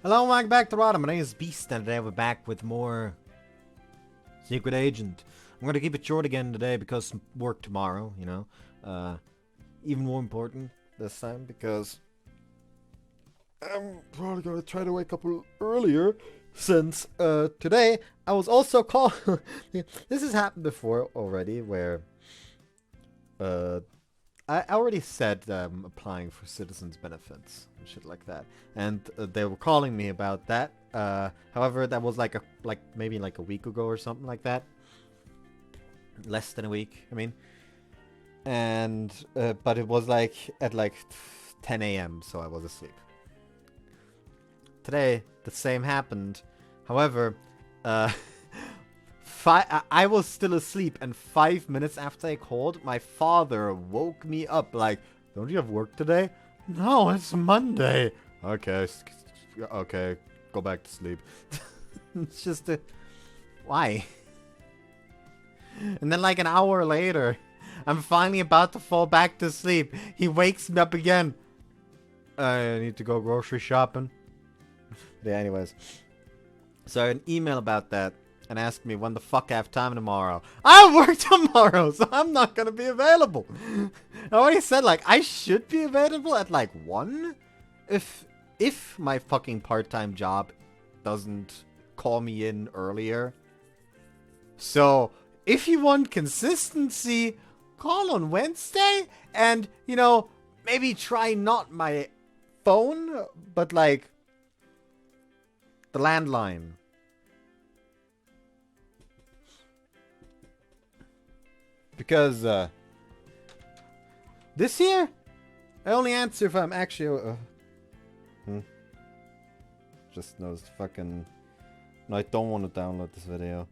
Hello, welcome back to Rada. My name is Beast, and today we're back with more Secret Agent. I'm gonna keep it short again today because work tomorrow, you know. Even more important this time because I'm probably gonna try to wake up a little earlier since today I was also called. This has happened before already where I already said that I'm applying for citizens benefits and shit like that, and they were calling me about that. However, that was maybe a week ago or something like that. Less than a week, I mean. And but it was at 10 a.m. so I was asleep. Today the same happened. However, I was still asleep, and 5 minutes after I called, my father woke me up like, "Don't you have work today?" "No, it's Monday." Okay, go back to sleep. It's just why? And then an hour later, I'm finally about to fall back to sleep. He wakes me up again. I need to go grocery shopping. Yeah, anyways. So an email about that and asked me when the fuck I have time tomorrow. I work tomorrow, so I'm not gonna be available. I already said I should be available at 1 if my fucking part-time job doesn't call me in earlier. So if you want consistency, call on Wednesday and, maybe try not my phone, but the landline. Because, this year, I only answer if I'm actually, Just noticed fucking... No, I don't want to download this video.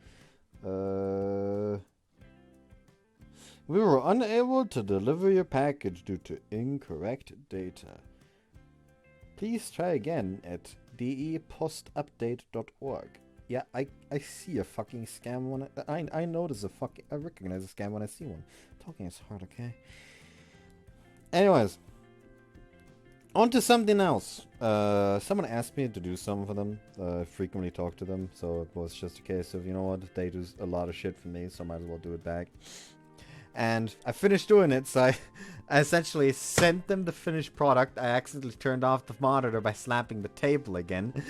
We were unable to deliver your package due to incorrect data. Please try again at depostupdate.org. Yeah, I see a fucking scam when I notice I recognize a scam when I see one. Talking is hard, okay? Anyways, on to something else. Someone asked me to do something for them. I frequently talk to them, so it was just a case of, you know what, they do a lot of shit for me, so I might as well do it back. And I finished doing it, so I essentially sent them the finished product. I accidentally turned off the monitor by slapping the table again.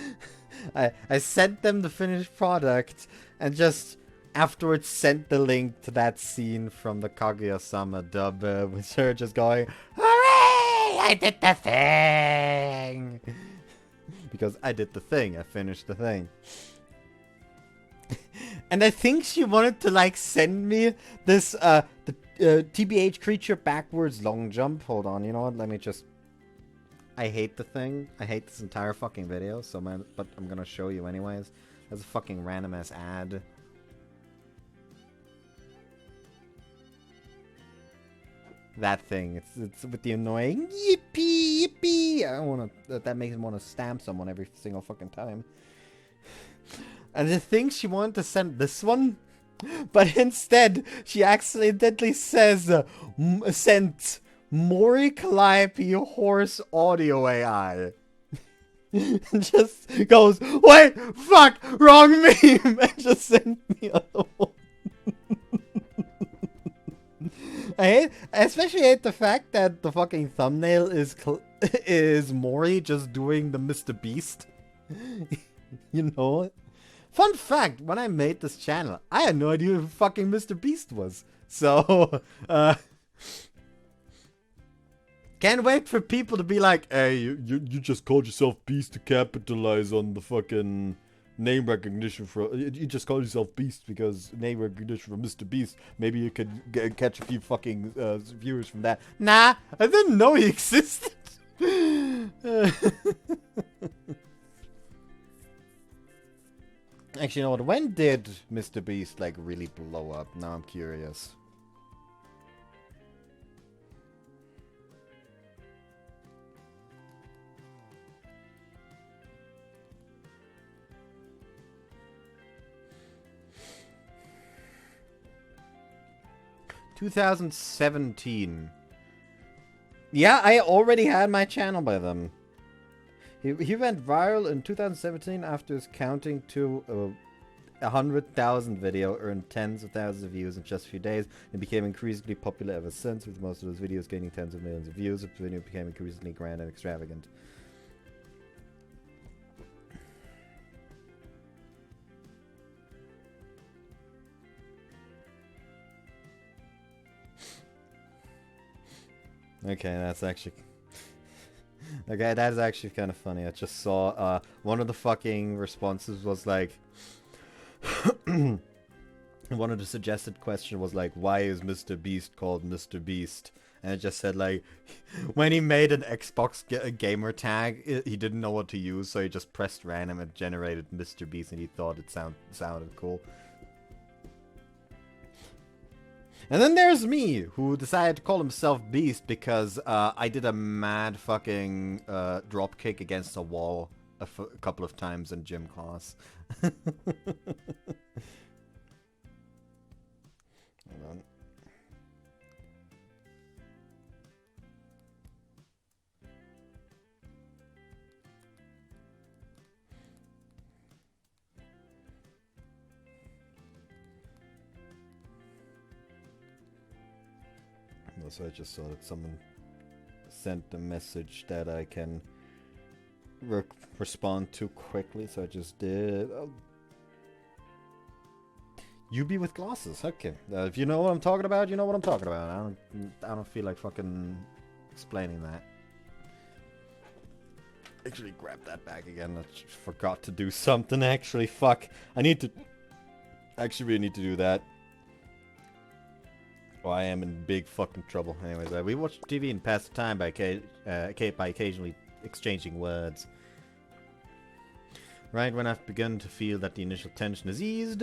I sent them the finished product, and just afterwards sent the link to that scene from the Kaguya-sama dub, with her just going, "Hooray! I did the thing!" Because I did the thing. I finished the thing. And I think she wanted to send me this the TBH creature backwards long jump. Hold on, you know what? Let me just... I hate the thing. I hate this entire fucking video. But I'm gonna show you anyways. That's a fucking random ass ad. That thing. It's with the annoying yippee yippee. I don't wanna... That makes me want to stamp someone every single fucking time. And the thing she wanted to send this one, but instead she accidentally says sent Mori Calliope horse audio AI. And just goes, "Wait, fuck, wrong meme," and just sent me other one. I especially hate the fact that the fucking thumbnail is Mori just doing the Mr. Beast. You know? Fun fact, when I made this channel, I had no idea who fucking Mr. Beast was. So, can't wait for people to be like, "Hey, you just called yourself Beast to capitalize on the fucking name recognition for... You just called yourself Beast because name recognition for Mr. Beast. Maybe you could catch a few fucking viewers from that." Nah, I didn't know he existed. Actually, you know what? When did Mr. Beast really blow up? Now I'm curious. ...2017. Yeah, I already had my channel by then. He went viral in 2017 after his counting to 100,000 video earned tens of thousands of views in just a few days and became increasingly popular ever since, with most of those videos gaining tens of millions of views. The video became increasingly grand and extravagant. Okay, that's actually... Okay, that is actually kind of funny. I just saw, one of the fucking responses was like... one of the suggested question was like, why is Mr. Beast called Mr. Beast? And it just said like, when he made an Xbox gamer tag, he didn't know what to use, so he just pressed random and generated Mr. Beast, and he thought it sounded cool. And then there's me, who decided to call himself Beast because I did a mad fucking drop kick against a wall a couple of times in gym class. Hold on. So I just saw that someone sent a message that I can respond to quickly, so I just did. Oh. You be with glasses, okay. If you know what I'm talking about, you know what I'm talking about. I don't feel like fucking explaining that. Actually, grab that back again. I forgot to do something. Actually, fuck. I need to. Actually, really need to do that. Oh, I am in big fucking trouble. Anyways, we watch TV and pass the time by occasionally exchanging words. Right when I've begun to feel that the initial tension is eased.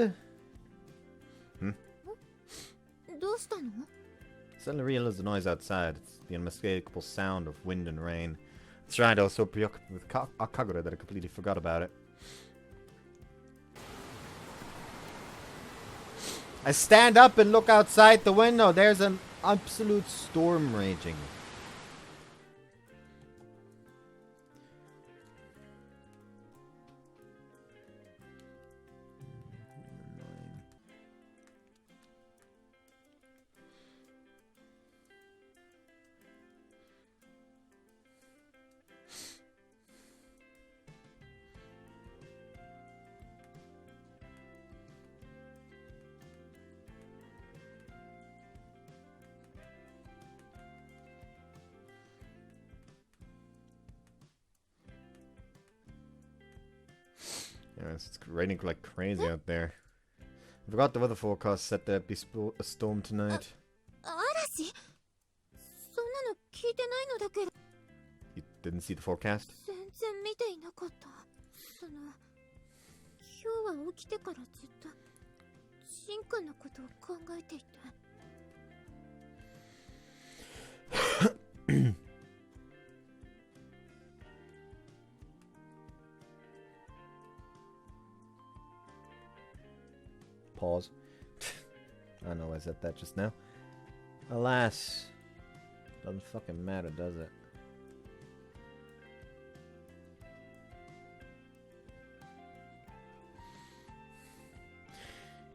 Suddenly realized the noise outside. It's the unmistakable sound of wind and rain. That's right, I was so preoccupied with Kagura that I completely forgot about it. I stand up and look outside the window. There's an absolute storm raging. Yeah, it's raining like crazy out there. I forgot the weather forecast said there'd be a storm tonight. You didn't see the forecast? Pause. I know I said that just now. Alas. Doesn't fucking matter, does it?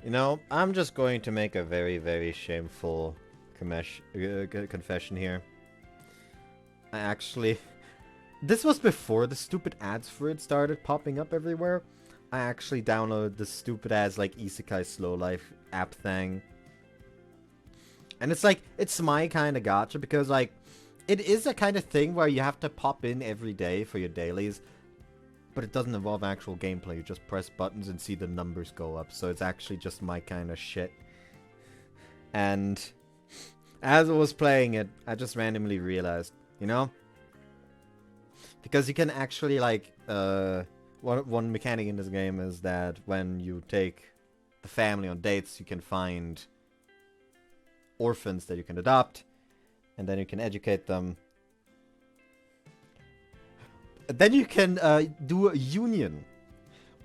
You know, I'm just going to make a very, very shameful confession here. I actually... This was before the stupid ads for it started popping up everywhere. I actually downloaded this stupid ass like Isekai Slow Life app thing. And it's like, it's my kind of gacha because like, it is a kind of thing where you have to pop in every day for your dailies. But it doesn't involve actual gameplay, you just press buttons and see the numbers go up. So it's actually just my kind of shit. And as I was playing it, I just randomly realized, you know? Because you can actually like, one mechanic in this game is that when you take the family on dates, you can find orphans that you can adopt, and then you can educate them. Then you can do a union,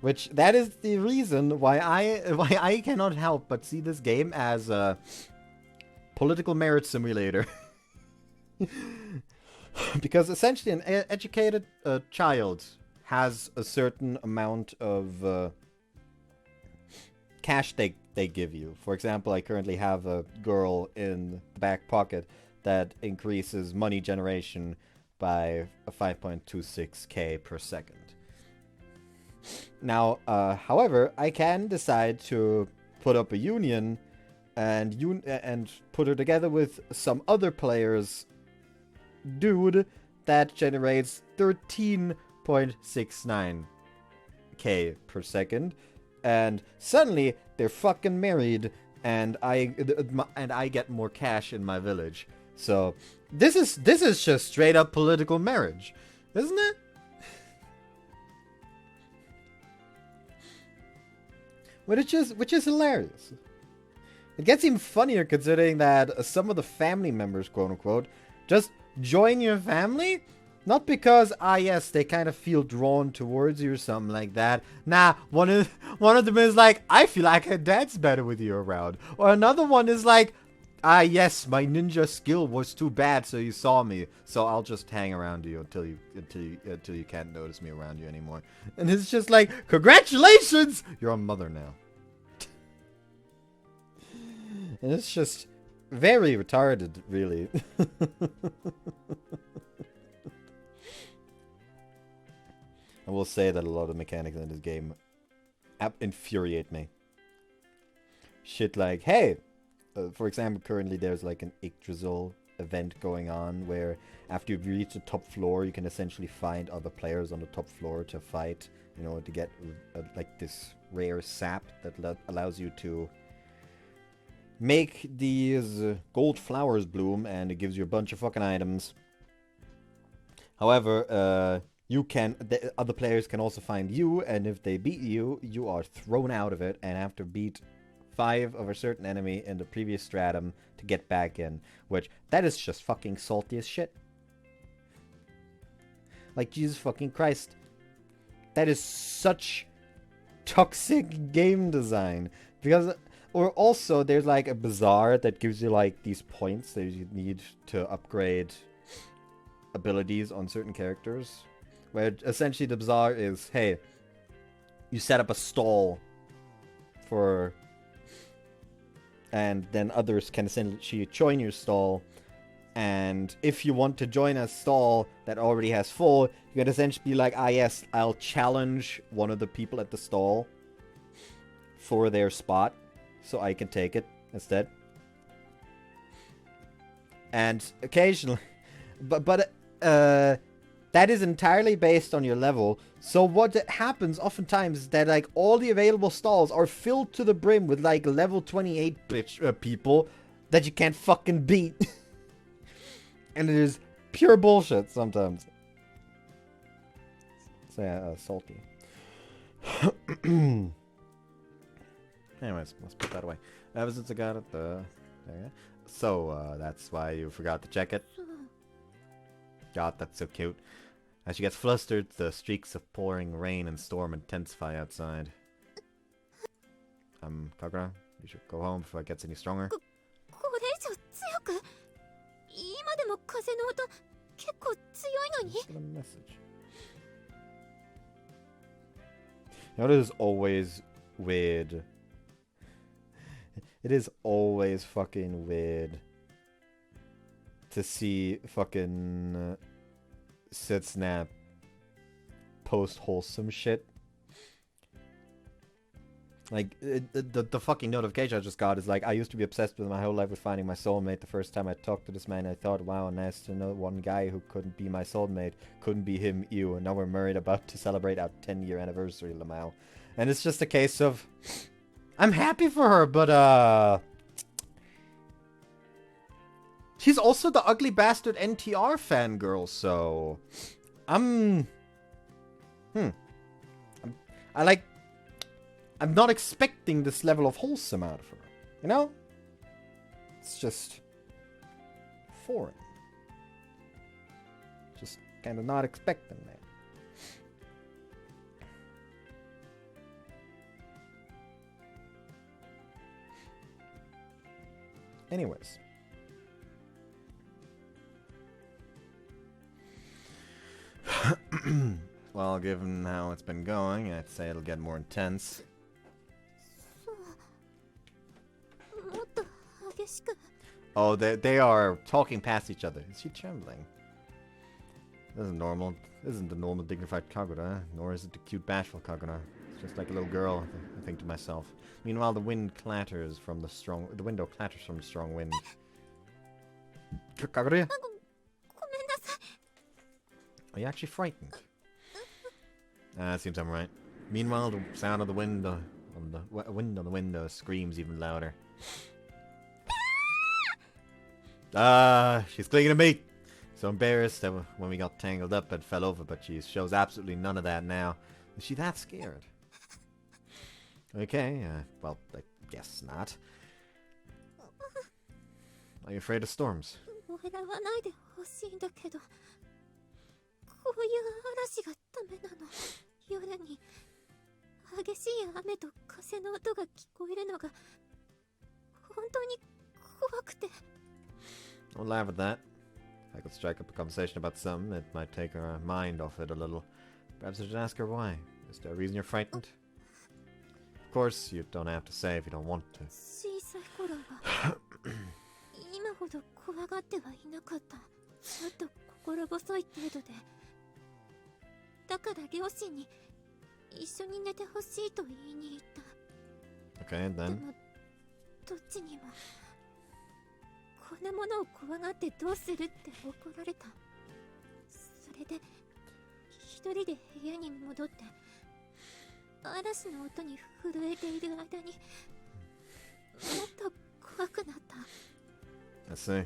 which that is the reason why I cannot help but see this game as a political marriage simulator. Because essentially an educated child has a certain amount of cash they give you. For example, I currently have a girl in the back pocket that increases money generation by a 5.26k per second. Now, however, I can decide to put up a union and put her together with some other players dude that generates 13.69k per second, and suddenly they're fucking married, and I get more cash in my village. So this is just straight up political marriage, isn't it? Which is hilarious. It gets even funnier considering that some of the family members, quote unquote, just join your family, not because yes they kind of feel drawn towards you or something like that. Nah, one of them is like, I feel like I dance better with you around, or another one is like, yes, my ninja skill was too bad, so you saw me, so I'll just hang around you until you can't notice me around you anymore. And it's just like, congratulations, you're a mother now. And it's just very retarded, really. I will say that a lot of mechanics in this game infuriate me. Shit like, hey, for example, currently there's like an Yggdrasil event going on where after you've reached the top floor, you can essentially find other players on the top floor to fight, you know, to get like this rare sap that allows you to make these gold flowers bloom, and it gives you a bunch of fucking items. However, the other players can also find you, and if they beat you, you are thrown out of it and have to beat 5 of a certain enemy in the previous stratum to get back in. Which, that is just fucking salty as shit. Like, Jesus fucking Christ. That is such toxic game design. Because, or also, there's like a bazaar that gives you like these points that you need to upgrade abilities on certain characters. Where essentially the bazaar is, hey, you set up a stall for, and then others can essentially join your stall. And if you want to join a stall that already has full, you can essentially be like, yes, I'll challenge one of the people at the stall for their spot, so I can take it instead. And occasionally, but that is entirely based on your level. So what happens oftentimes is that like all the available stalls are filled to the brim with like level 28 people that you can't fucking beat. And it is pure bullshit sometimes. So yeah, salty. Anyways, let's put that away. Ever since I got it, there you go. So that's why you forgot to check it. God, that's so cute. As she gets flustered, the streaks of pouring rain and storm intensify outside. Kagura, you should go home before it gets any stronger. Just get a message. You know, it is always weird. It is always fucking weird to see fucking Sitsnap post wholesome shit. Like, the fucking notification I just got is like, I used to be obsessed with my whole life with finding my soulmate. The first time I talked to this man, I thought, wow, nice to know one guy who couldn't be my soulmate. Couldn't be him, ew. And now we're married, about to celebrate our 10-year anniversary, Lamau. And it's just a case of, I'm happy for her, but, she's also the ugly bastard NTR fangirl, so I'm not expecting this level of wholesome out of her. You know? It's just foreign. Just kind of not expecting that. Anyways. Well, given how it's been going, I'd say it'll get more intense. Oh, they are talking past each other. Is she trembling? This isn't normal. This isn't the normal dignified Kagura, nor is it the cute bashful Kagura. It's just like a little girl, I think to myself. Meanwhile, the window clatters from the strong wind. Kagura? Are you actually frightened? Seems I'm right. Meanwhile, the sound of the wind on the window screams even louder. She's clinging to me! So embarrassed that when we got tangled up and fell over, but she shows absolutely none of that now. Is she that scared? Okay, well, I guess not. Are you afraid of storms? Don't laugh at that. If I could strike up a conversation about something, it might take her mind off it a little. Perhaps I should ask her why. Is there a reason you're frightened? Of course, you don't have to say if you don't want to. Okay, and then? I see.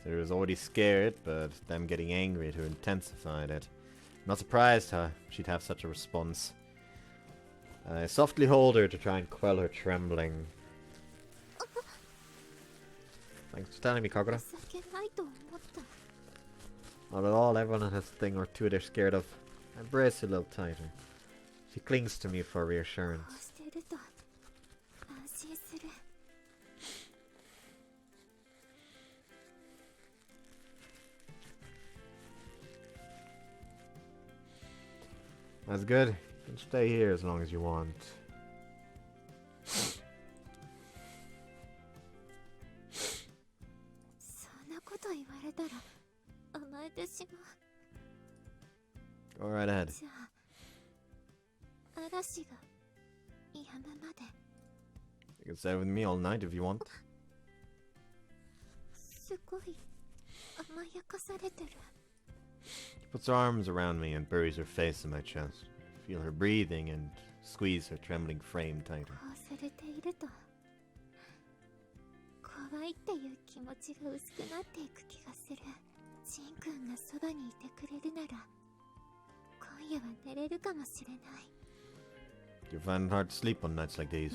So he was already scared, but them getting angry to intensified it. Not surprised how she'd have such a response. I softly hold her to try and quell her trembling. Thanks for telling me, Kagura. Not at all, everyone has a thing or two they're scared of. I embrace her a little tighter. She clings to me for reassurance. That's good. You can stay here as long as you want. Go right ahead. You can stay with me all night if you want. She puts her arms around me and buries her face in my chest. Feel her breathing and squeeze her trembling frame tighter. Do you find it hard to sleep on nights like these?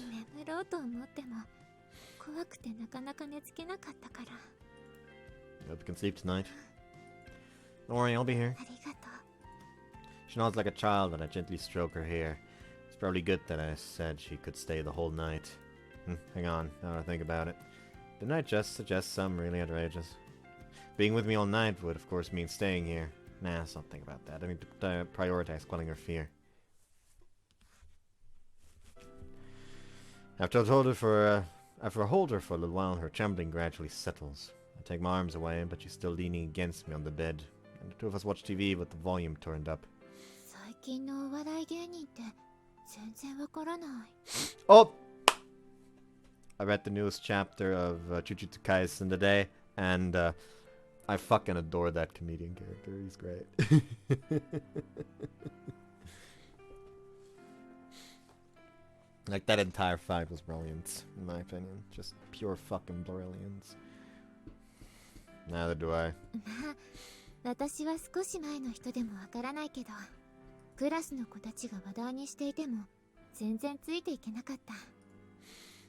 Hope you can sleep tonight. Don't worry, I'll be here. She nods like a child when I gently stroke her hair. It's probably good that I said she could stay the whole night. Hang on, now that I think about it. Didn't I just suggest something really outrageous? Being with me all night would of course mean staying here. Nah, let's not think about that. I need to prioritize quelling her fear. After I hold her for a little while, her trembling gradually settles. I take my arms away, but she's still leaning against me on the bed. And the two of us watch TV with the volume turned up. Oh! I read the newest chapter of Jujutsu Kaisen today, and I fucking adore that comedian character. He's great. Like, that entire fight was brilliant, in my opinion. Just pure fucking brilliance. Neither do I.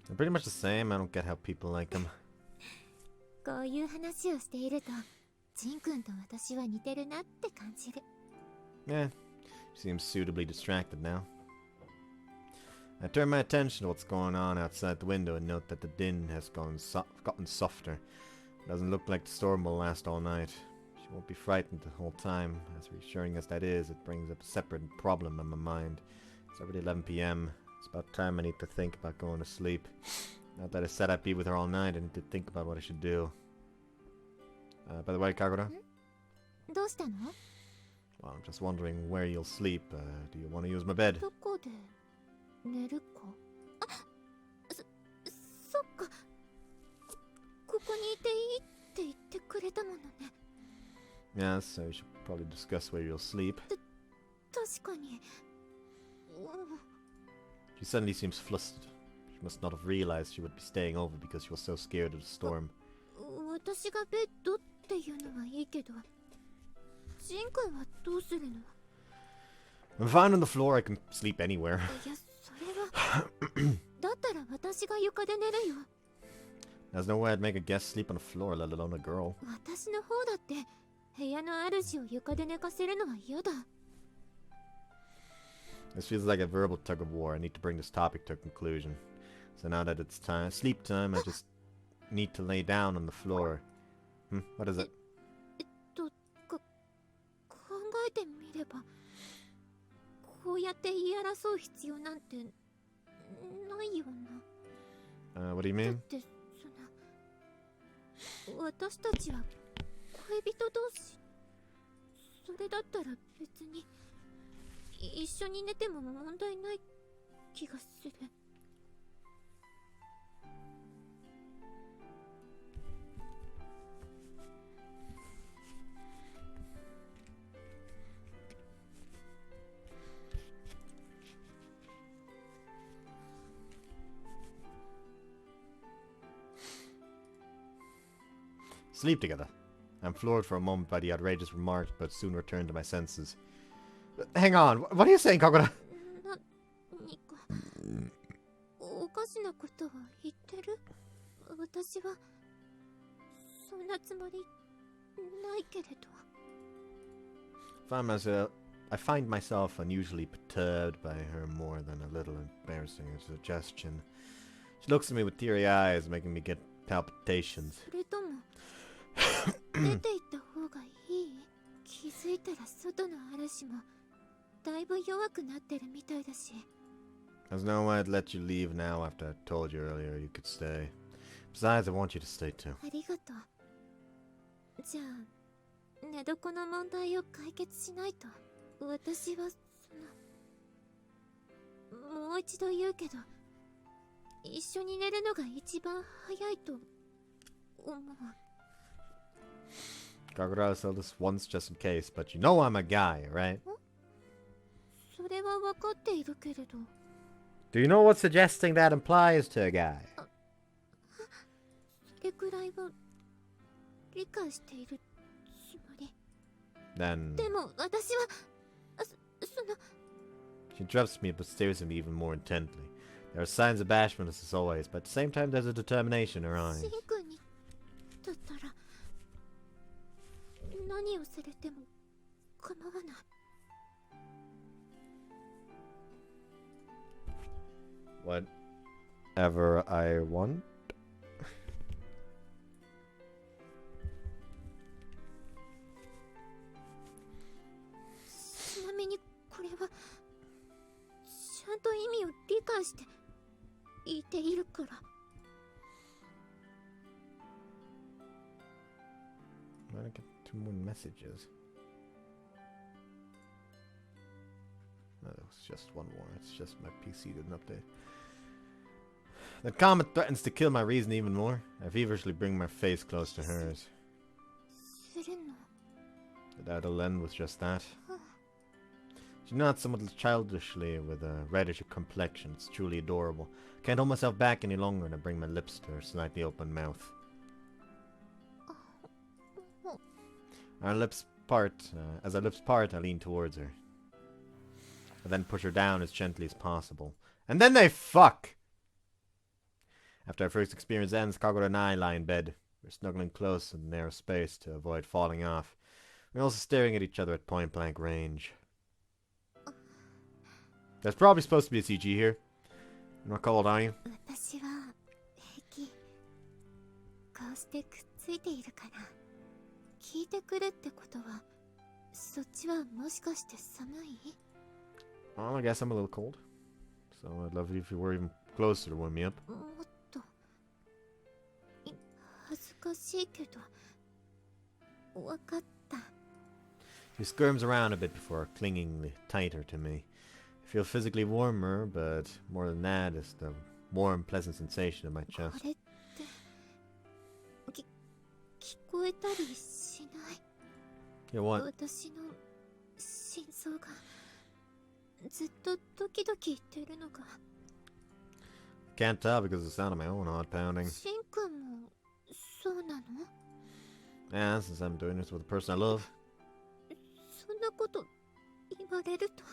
I'm pretty much the same. I don't get how people like him. Yeah, she seems suitably distracted now. I turn my attention to what's going on outside the window and note that the din has gotten softer. It doesn't look like the storm will last all night. She won't be frightened the whole time. As reassuring as that is, it brings up a separate problem in my mind. It's already 11 p.m. It's about time I need to think about going to sleep. Now that I said I'd be with her all night, I need to think about what I should do. By the way, Kagura? Well, I'm just wondering where you'll sleep. Do you want to use my bed? Yes, so you should probably discuss where you'll sleep. She suddenly seems flustered. She must not have realized she would be staying over because she was so scared of the storm. I'm fine on the floor, I can sleep anywhere. There's no way I'd make a guest sleep on the floor, let alone a girl. This feels like a verbal tug of war. I need to bring this topic to a conclusion. So now that it's sleep time, I just need to lay down on the floor. What is it? What do you mean? Sleep together. I'm floored for a moment by the outrageous remark, but soon return to my senses. Hang on, what are you saying, Kagura? I find myself unusually perturbed by her more than a little embarrassing suggestion. She looks at me with teary eyes, making me get palpitations. There's no way I'd let you leave now after I told you earlier you could stay. Besides, I want you to stay too. Kagura, I'll sell this once just in case, but you know I'm a guy, right? Do you know what suggesting that implies to a guy? Then... She interrupts me but stares at me even more intently. There are signs of bashfulness as always, but at the same time there's a determination in her eyes. Whatever I want? I'm gonna get 2 more messages. No, that was just 1 more. It's just my PC didn't update. The comment threatens to kill my reason even more. I feverishly bring my face close to hers. I doubt it'll end with just that. She nods somewhat childishly with a reddish complexion. It's truly adorable. Can't hold myself back any longer and I bring my lips to her slightly open mouth. Our lips part. As our lips part, I lean towards her. I then push her down as gently as possible. And then they fuck! After our first experience ends, Kagura and I lie in bed. We're snuggling close in the narrow space to avoid falling off. We're also staring at each other at point-blank range. There's probably supposed to be a CG here. Not cold, are you? 私は平気。こうしてくっついているから。聞いてくれってことは、そっちはもしかして寒い？ Well, I guess I'm a little cold. So I'd love it if you were even closer to warm me up. もっと恥ずかしいけど、わかった。She squirms around a bit before clinging tighter to me. I feel physically warmer, but more than that is the warm, pleasant sensation in my こ chest. れって聞こえたりしない？ Yeah, what? 私の心臓がずっとドキドキ言ってるのか。 Can't tell because of the sound of my own heart pounding. シンくんもそうなの？ Yeah, since I'm doing this with a person I love. そんなこと言われると。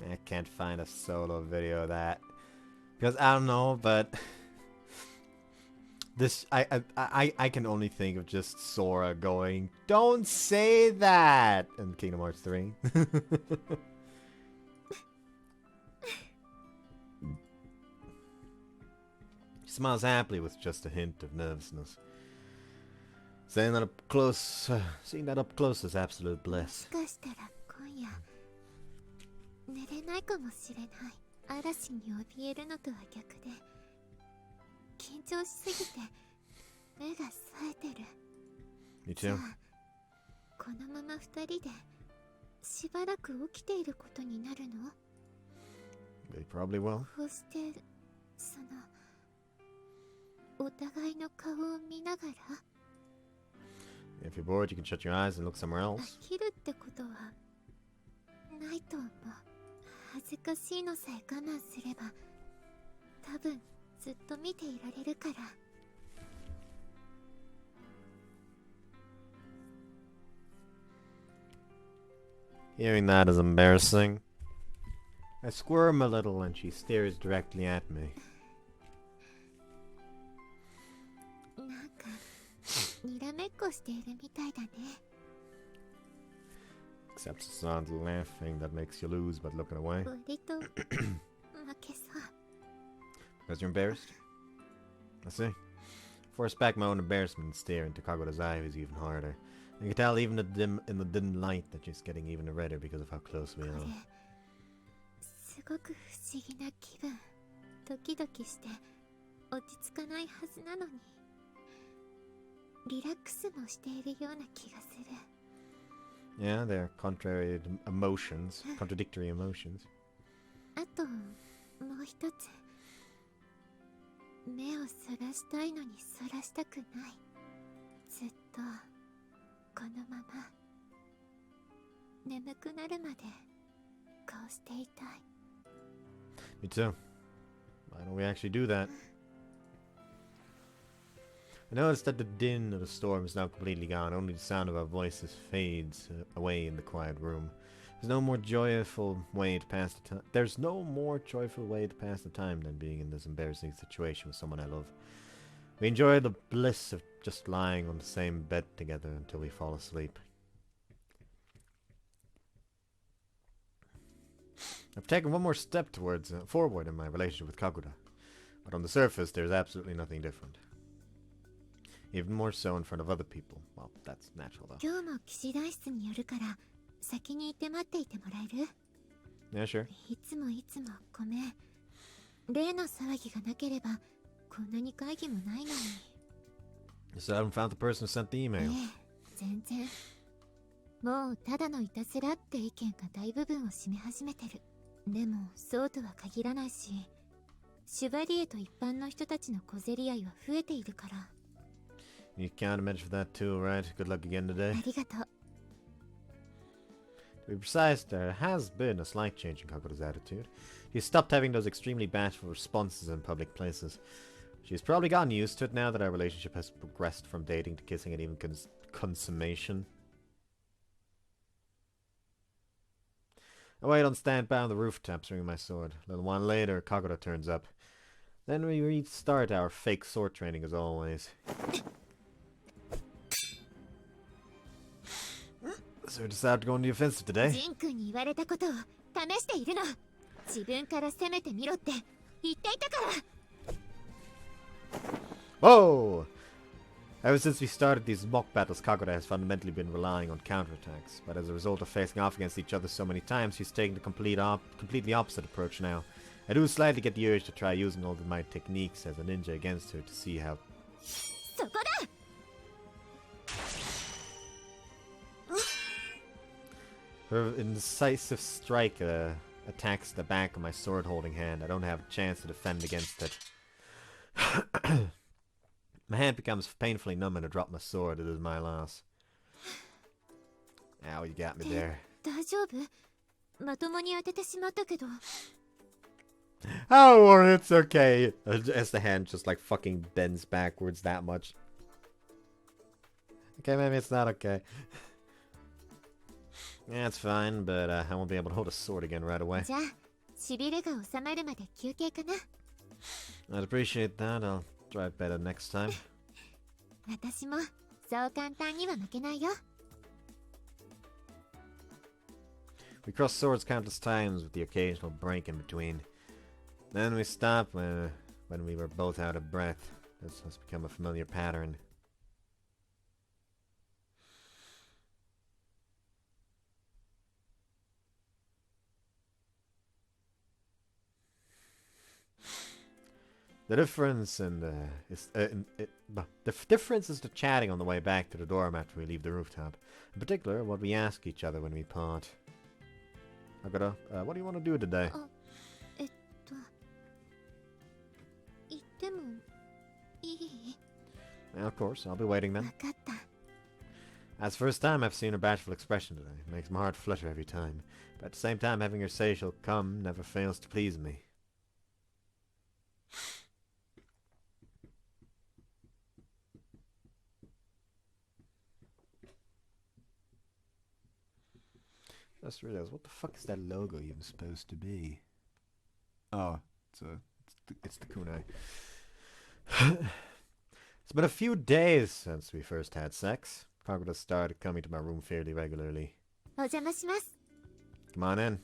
I can't find a solo video of that because I don't know, but this I can only think of just Sora going, "Don't say that," in Kingdom Hearts 3. She smiles happily with just a hint of nervousness. Seeing that up close is absolute も bliss. しかしたら今夜寝れないかもしれない。嵐に怯えるのとは逆で緊張しすぎて目が冴えてる。 Me じゃ too. あこのまま二人でしばらく起きていることになるの？ They probably will. こうしてそのお互いの顔を見ながら If you're bored, you can shut your eyes and look somewhere 飽 else. きるってことはないと思う。恥ずかしいのさえ我慢すれば多分ずっと見ていられるから。 Hearing that is embarrassing. I squirm a little and she stares directly at me. なんかにらめっこしているみたいだね。 Except it's not laughing that makes you lose but looking away. 割と負けそう。 Because you're embarrassed? I see. Force back my own embarrassment and stare into Kagura's eyes even harder. You can tell even in the dim light that she's getting even redder because of how close we こ are. れすごく不思議な気分。ドキドキして落ち着かないはずなのにリラックスもしているような気がする。 Yeah, they're contrary emotions, contradictory emotions. あともう一つ、目をそらしたいのにそらしたくない。ずっとこのまま眠くなるまでこうしていたい。 Me too. Why don't we actually do that? I noticed that the din of the storm is now completely gone. Only the sound of our voices fades away in the quiet room. There's no more joyful way to pass the time. There's no more joyful way to pass the time than being in this embarrassing situation with someone I love. We enjoy the bliss of just lying on the same bed together until we fall asleep. I've taken one more step towards forward in my relationship with Kagura, but on the surface there's absolutely nothing different. Even more so in front of other people. Well, that's natural though. 今日も騎士団室に寄るから先に行って待っていてもらえる？ Yeah, sure. いつもごめん。例の騒ぎがなければこんなに会議もないのに。 You still haven't found the person who sent the え email. え、全然。もうただのいたずらって意見が大部分を占め始めてる。でもそうとは限らないし、シュバリエと一般の人たちの小競り合いは増えているから。 You counted for that too, right? Good luck again today. ありがとう。 To be precise, there has been a slight change in Kagura's attitude. He's stopped having those extremely bashful responses in public places. She's probably gotten used to it now that our relationship has progressed from dating to kissing and even consummation. I wait on standby on the rooftop, swinging my sword. A little while later, Kagura turns up. Then we restart our fake sword training as always. So we decided to go on the offensive today. Whoa! Ever since we started these mock battles, Kagura has fundamentally been relying on counterattacks, but as a result of facing off against each other so many times, she's taking the completely opposite approach now. I do slightly get the urge to try using all of my techniques as a ninja against her to see how... Her incisive strike attacks the back of my sword-holding hand. I don't have a chance to defend against it. My hand becomes painfully numb and I drop my sword. It is my loss. Ow, you got me there. Oh, it's okay. As the hand just like fucking bends backwards that much. Okay, maybe it's not okay. Yeah, it's fine, but I won't be able to hold a sword again right away. I'd appreciate that. I'll try it better next time. We crossed swords countless times with the occasional break in between. Then we stopped when we were both out of breath. This has become a familiar pattern. The difference is the chatting on the way back to the dorm after we leave the rooftop. In particular, what we ask each other when we part. Kagura, what do you want to do today? Yeah, of course, I'll be waiting then. That's the first time I've seen her bashful expression today. It makes my heart flutter every time. But at the same time, having her say she'll come never fails to please me. Just realized, what the fuck is that logo even supposed to be? Oh, it's the kunai. It's been a few days since we first had sex. Kagura started coming to my room fairly regularly. Come on in.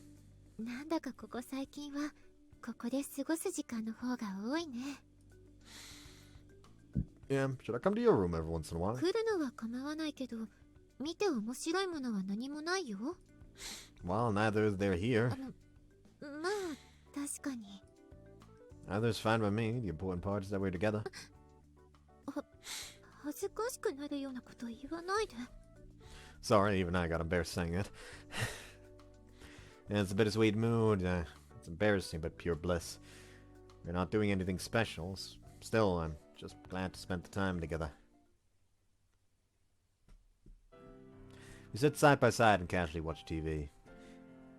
Yeah, should I come to your room every once in a while? Well, neither is there here. Neither's fine by me. The important part is that we're together. Sorry, even I got embarrassed saying it. Yeah, it's a bittersweet mood. It's embarrassing, but pure bliss. We're not doing anything special. Still, I'm just glad to spend the time together. We sit side by side and casually watch TV.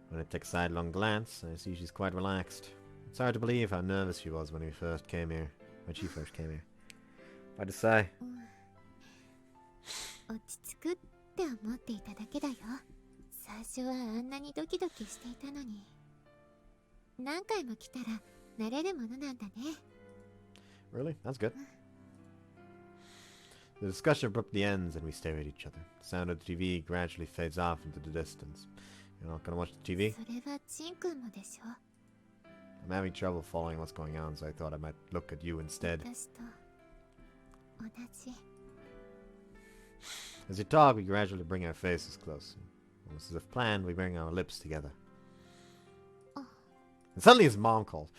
When I take a sidelong glance, I see she's quite relaxed. It's hard to believe how nervous she was when she first came here. Why to say? Really? That's good. The discussion abruptly ends and we stare at each other. The sound of the TV gradually fades off into the distance. You're not gonna watch the TV? I'm having trouble following what's going on, so I thought I might look at you instead. As we talk, we gradually bring our faces closer. Almost as if planned, we bring our lips together. And suddenly his mom calls.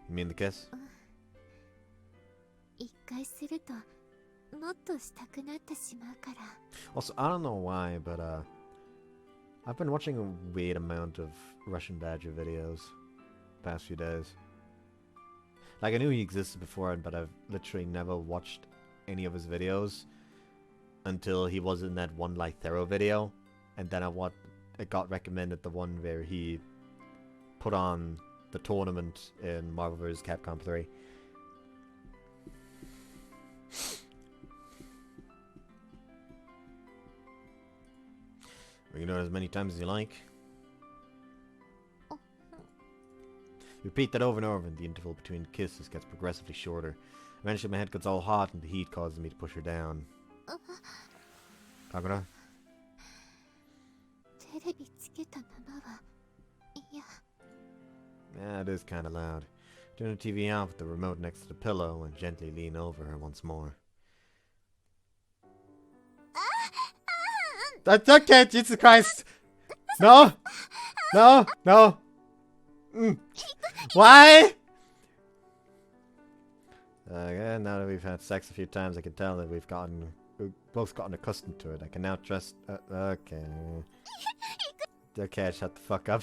You mean the kiss? Also, I don't know why, but I've been watching a weird amount of Russian Badger videos the past few days. Like, I knew he existed before, but I've literally never watched any of his videos. until he was in that one like Thero video, and then it got recommended the one where he put on the tournament in Marvel vs. Capcom 3. You can do it as many times as you like. Repeat that over and over, and the interval between kisses gets progressively shorter. Eventually my head gets all hot and the heat causes me to push her down. Kagura? Yeah, it is kinda loud. Turn the TV off with the remote next to the pillow and gently lean over her once more. That's okay, Jesus Christ! No! No! No! Why? Yeah, now that we've had sex a few times, I can tell that we've both gotten accustomed to it. I can now trust. Okay. Okay, shut the fuck up.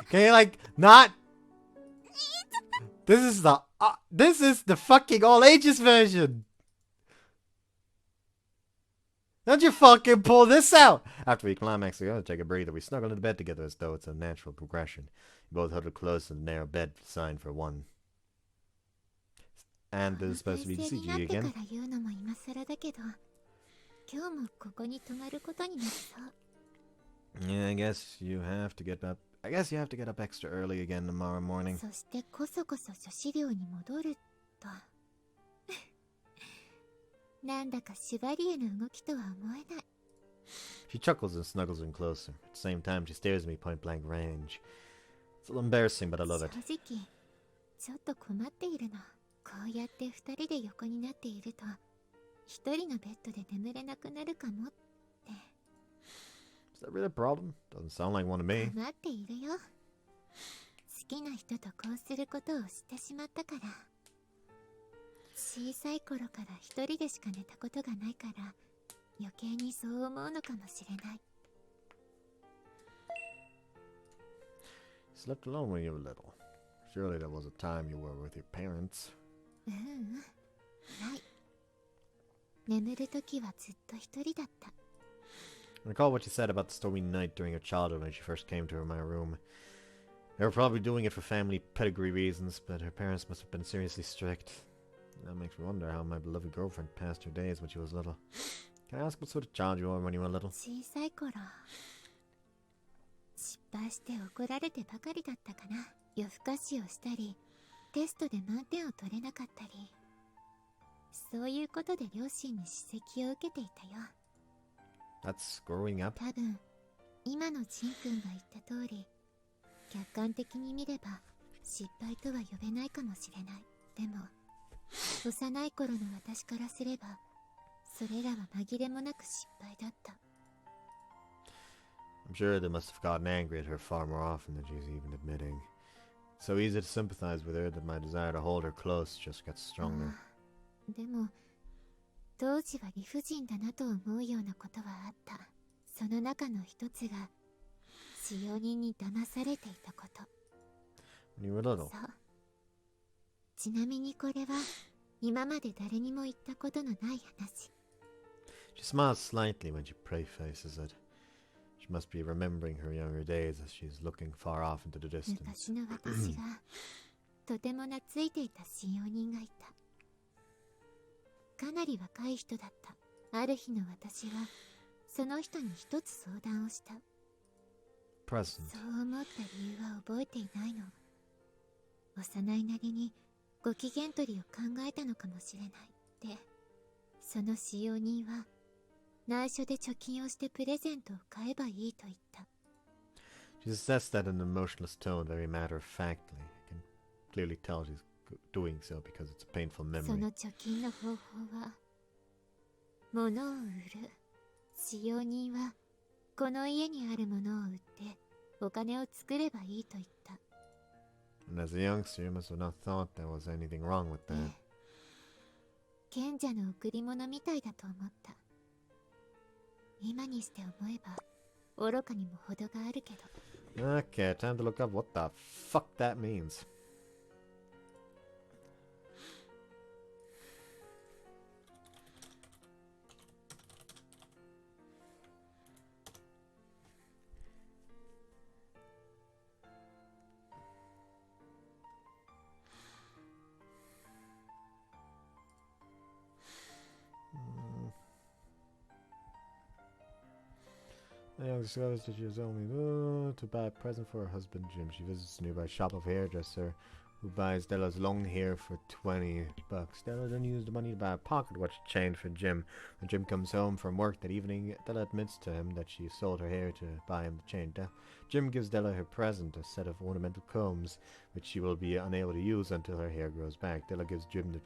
Can you like not? This is the fucking all ages version. Don't you fucking pull this out! After we climax together, take a breather, we snuggle into bed together as though it's a natural progression. We both huddle close in the narrow bed designed for one. And there's supposed to be the CG again. Yeah, I guess you have to get up. I guess you have to get up extra early again tomorrow morning. She chuckles and snuggles in closer. At the same time, she stares at me point blank range. It's a little embarrassing, but I love it. Is that really a problem? Doesn't sound like one to me. Slept alone when you were little. Surely there was a time you were with your parents. Recall what you said about the stormy night during your childhood when she first came to my room. They were probably doing it for family pedigree reasons, but her parents must have been seriously strict. That makes me wonder how my beloved girlfriend passed her days when she was little. Can I ask what sort of child you were when you were little? That's growing up? I'm sure they must have gotten angry at her far more often than she's even admitting. It's so easy to sympathize with her that my desire to hold her close just gets stronger. When you were little? She smiles slightly when she prefaces it. She must be remembering her younger days as she's looking far off into the distance. Present. She says that in an emotionless tone, very matter-of-factly. I can clearly tell she's doing so because it's a painful memory. And as a youngster, you must have not thought there was anything wrong with that. Okay, time to look up what the fuck that means. Young discovers that she is only to buy a present for her husband Jim. She visits a nearby shop of hairdresser who buys Della's long hair for $20. Della then uses the money to buy a pocket watch chain for Jim. When Jim comes home from work that evening, Della admits to him that she sold her hair to buy him the chain. Jim gives Della her present, a set of ornamental combs, which she will be unable to use until her hair grows back. Della gives Jim the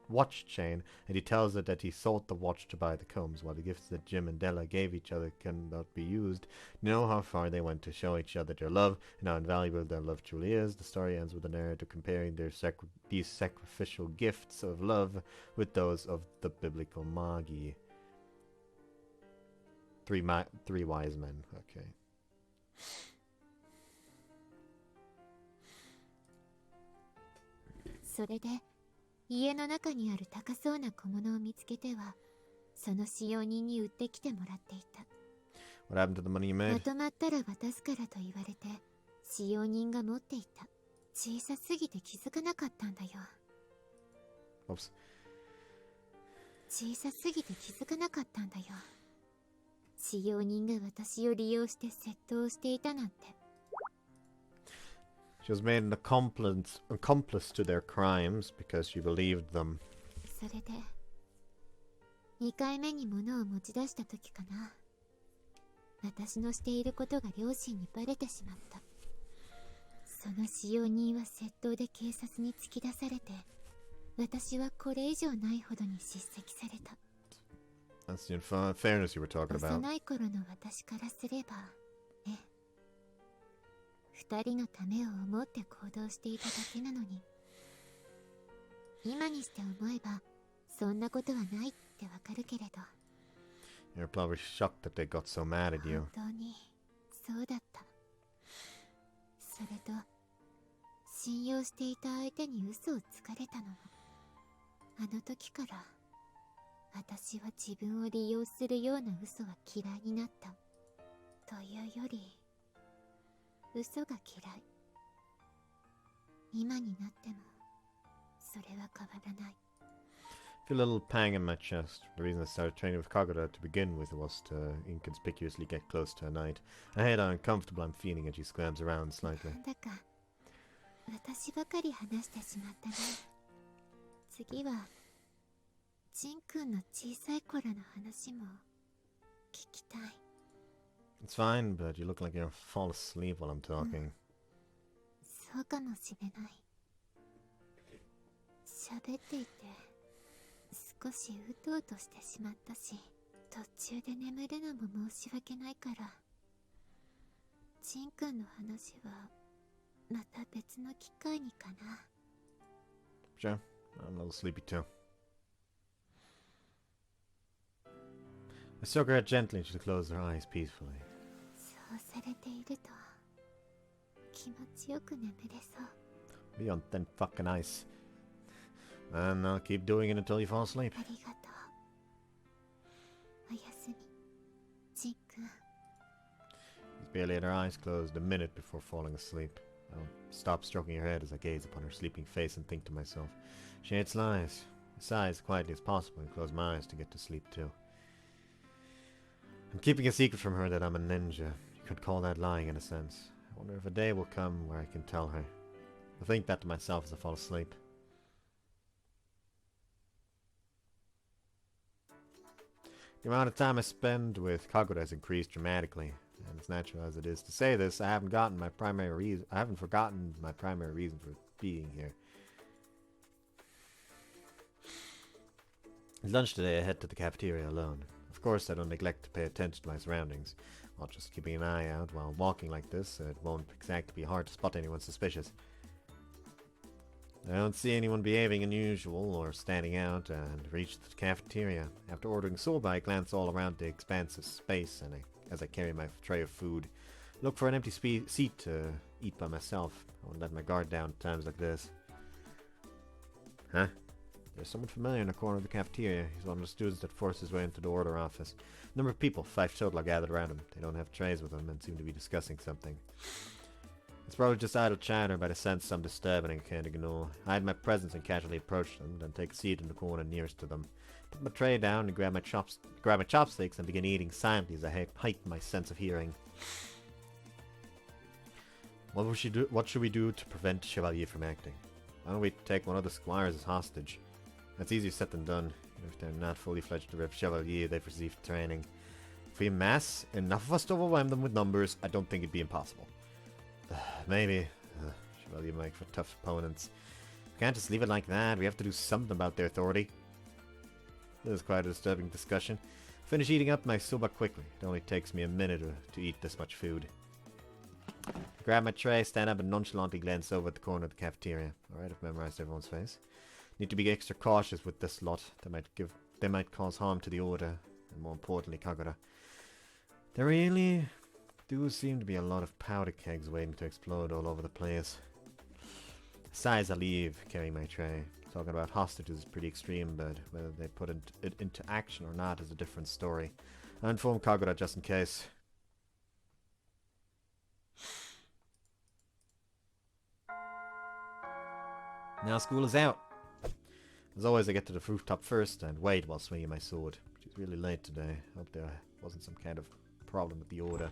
watch chain, and he tells her that he sold the watch to buy the combs. While the gifts that Jim and Della gave each other cannot be used, you know how far they went to show each other their love and how invaluable their love truly is. The story ends with the narrator comparing these sacrificial gifts of love with those of the biblical Magi. Three wise men. Okay. それで家の中にある高そうな小物を見つけてはその使用人に売ってきてもらっていた。 What happened to the money you ま made? とまったら渡すからと言われて使用人が持っていた。小さすぎて気づかなかったんだよ。 Oops. 小さすぎて気づかなかったんだよ。使用人が私を利用して窃盗をしていたなんて。 She was made an accomplice to their crimes because she believed them. それで2回目に物を持ち出した時かな。私のしていることが両親にバレてしまった。その使用人は窃盗で警察に突き出されて、私はこれ以上ないほどに叱責された。 That's the unfairness you were talking about. 幼い頃の私からすればね。2人のためを思って行動していただけなのに、今にして思えばそんなことはないってわかるけれど。 You're probably shocked that they got so mad at you. 本当にそうだった。それと信用していた相手に嘘をつかれたのも、あの時から私は自分を利用するような嘘は嫌いになったというより、嘘が嫌い。今になってもそれは変わらない。 I feel a little pang in my chest. The reason I started training with Kagura to begin with was to inconspicuously get close to her knight. I hate how uncomfortable I'm feeling as she squirms around slightly. なんだか私ばかり話してしまったね。次はジンくんの小さい頃の話も聞きたい。 It's fine, but you look like you'll fall asleep while I'm talking. そうかもしれない。喋っていて少しうとうとしてしまったし、途中で眠るのも申し訳ないから、ジンくんの話はまた別の機会にかな。 Sure, I'm a little sleepy too. I stroke her head gently and she closes her eyes peacefully. そうされていると気持ちよく眠れそう。 Be on thin fucking ice. And I'll keep doing it until you fall asleep. ありがとう。おやすみ、ジンくん。 She's barely had her eyes closed a minute before falling asleep. I don't stop stroking her head as I gaze upon her sleeping face and think to myself, she hates lies. I sigh as quietly as possible and close my eyes to get to sleep too. I'm keeping a secret from her that I'm a ninja. You could call that lying in a sense. I wonder if a day will come where I can tell her. I think that to myself as I fall asleep. The amount of time I spend with Kagura has increased dramatically, and as natural as it is to say this, I haven't forgotten my primary reason for being here. At lunch today, I head to the cafeteria alone. Of course, I don't neglect to pay attention to my surroundings. While just keeping an eye out while walking like this, it won't exactly be hard to spot anyone suspicious. I don't see anyone behaving unusual or standing out and reach the cafeteria. After ordering soba, I glance all around the expanse of space and as I carry my tray of food, look for an empty seat to eat by myself. I won't let my guard down at times like this. Huh? There's someone familiar in the corner of the cafeteria. He's one of the students that forced his way into the order office. A number of people, 5 total, are gathered around him. They don't have trays with them and seem to be discussing something. It's probably just idle chatter, but I sense some disturbing and can't ignore. I hide my presence and casually approach them, then take a seat in the corner nearest to them. Put my tray down and grab my chopsticks and begin eating silently as I heighten my sense of hearing. What should we do to prevent Chevalier from acting? Why don't we take one of the squires as hostage? That's easier said than done. If they're not fully fledged Chevalier, they've received training. If we amass enough of us to overwhelm them with numbers, I don't think it'd be impossible. Maybe. Chevalier make for tough opponents. We can't just leave it like that. We have to do something about their authority. This is quite a disturbing discussion. Finish eating up my soba quickly. It only takes me a minute to eat this much food. Grab my tray, stand up, and nonchalantly glance over at the corner of the cafeteria. Alright, I've memorized everyone's face. Need to be extra cautious with this lot. They might cause harm to the order, and more importantly, Kagura. There really do seem to be a lot of powder kegs waiting to explode all over the place. Sighs, I leave, carrying my tray. Talking about hostages is pretty extreme, but whether they put it into action or not is a different story. I inform Kagura just in case. Now school is out. As always, I get to the rooftop first and wait while swinging my sword. It's really late today. Hope there wasn't some kind of problem with the order.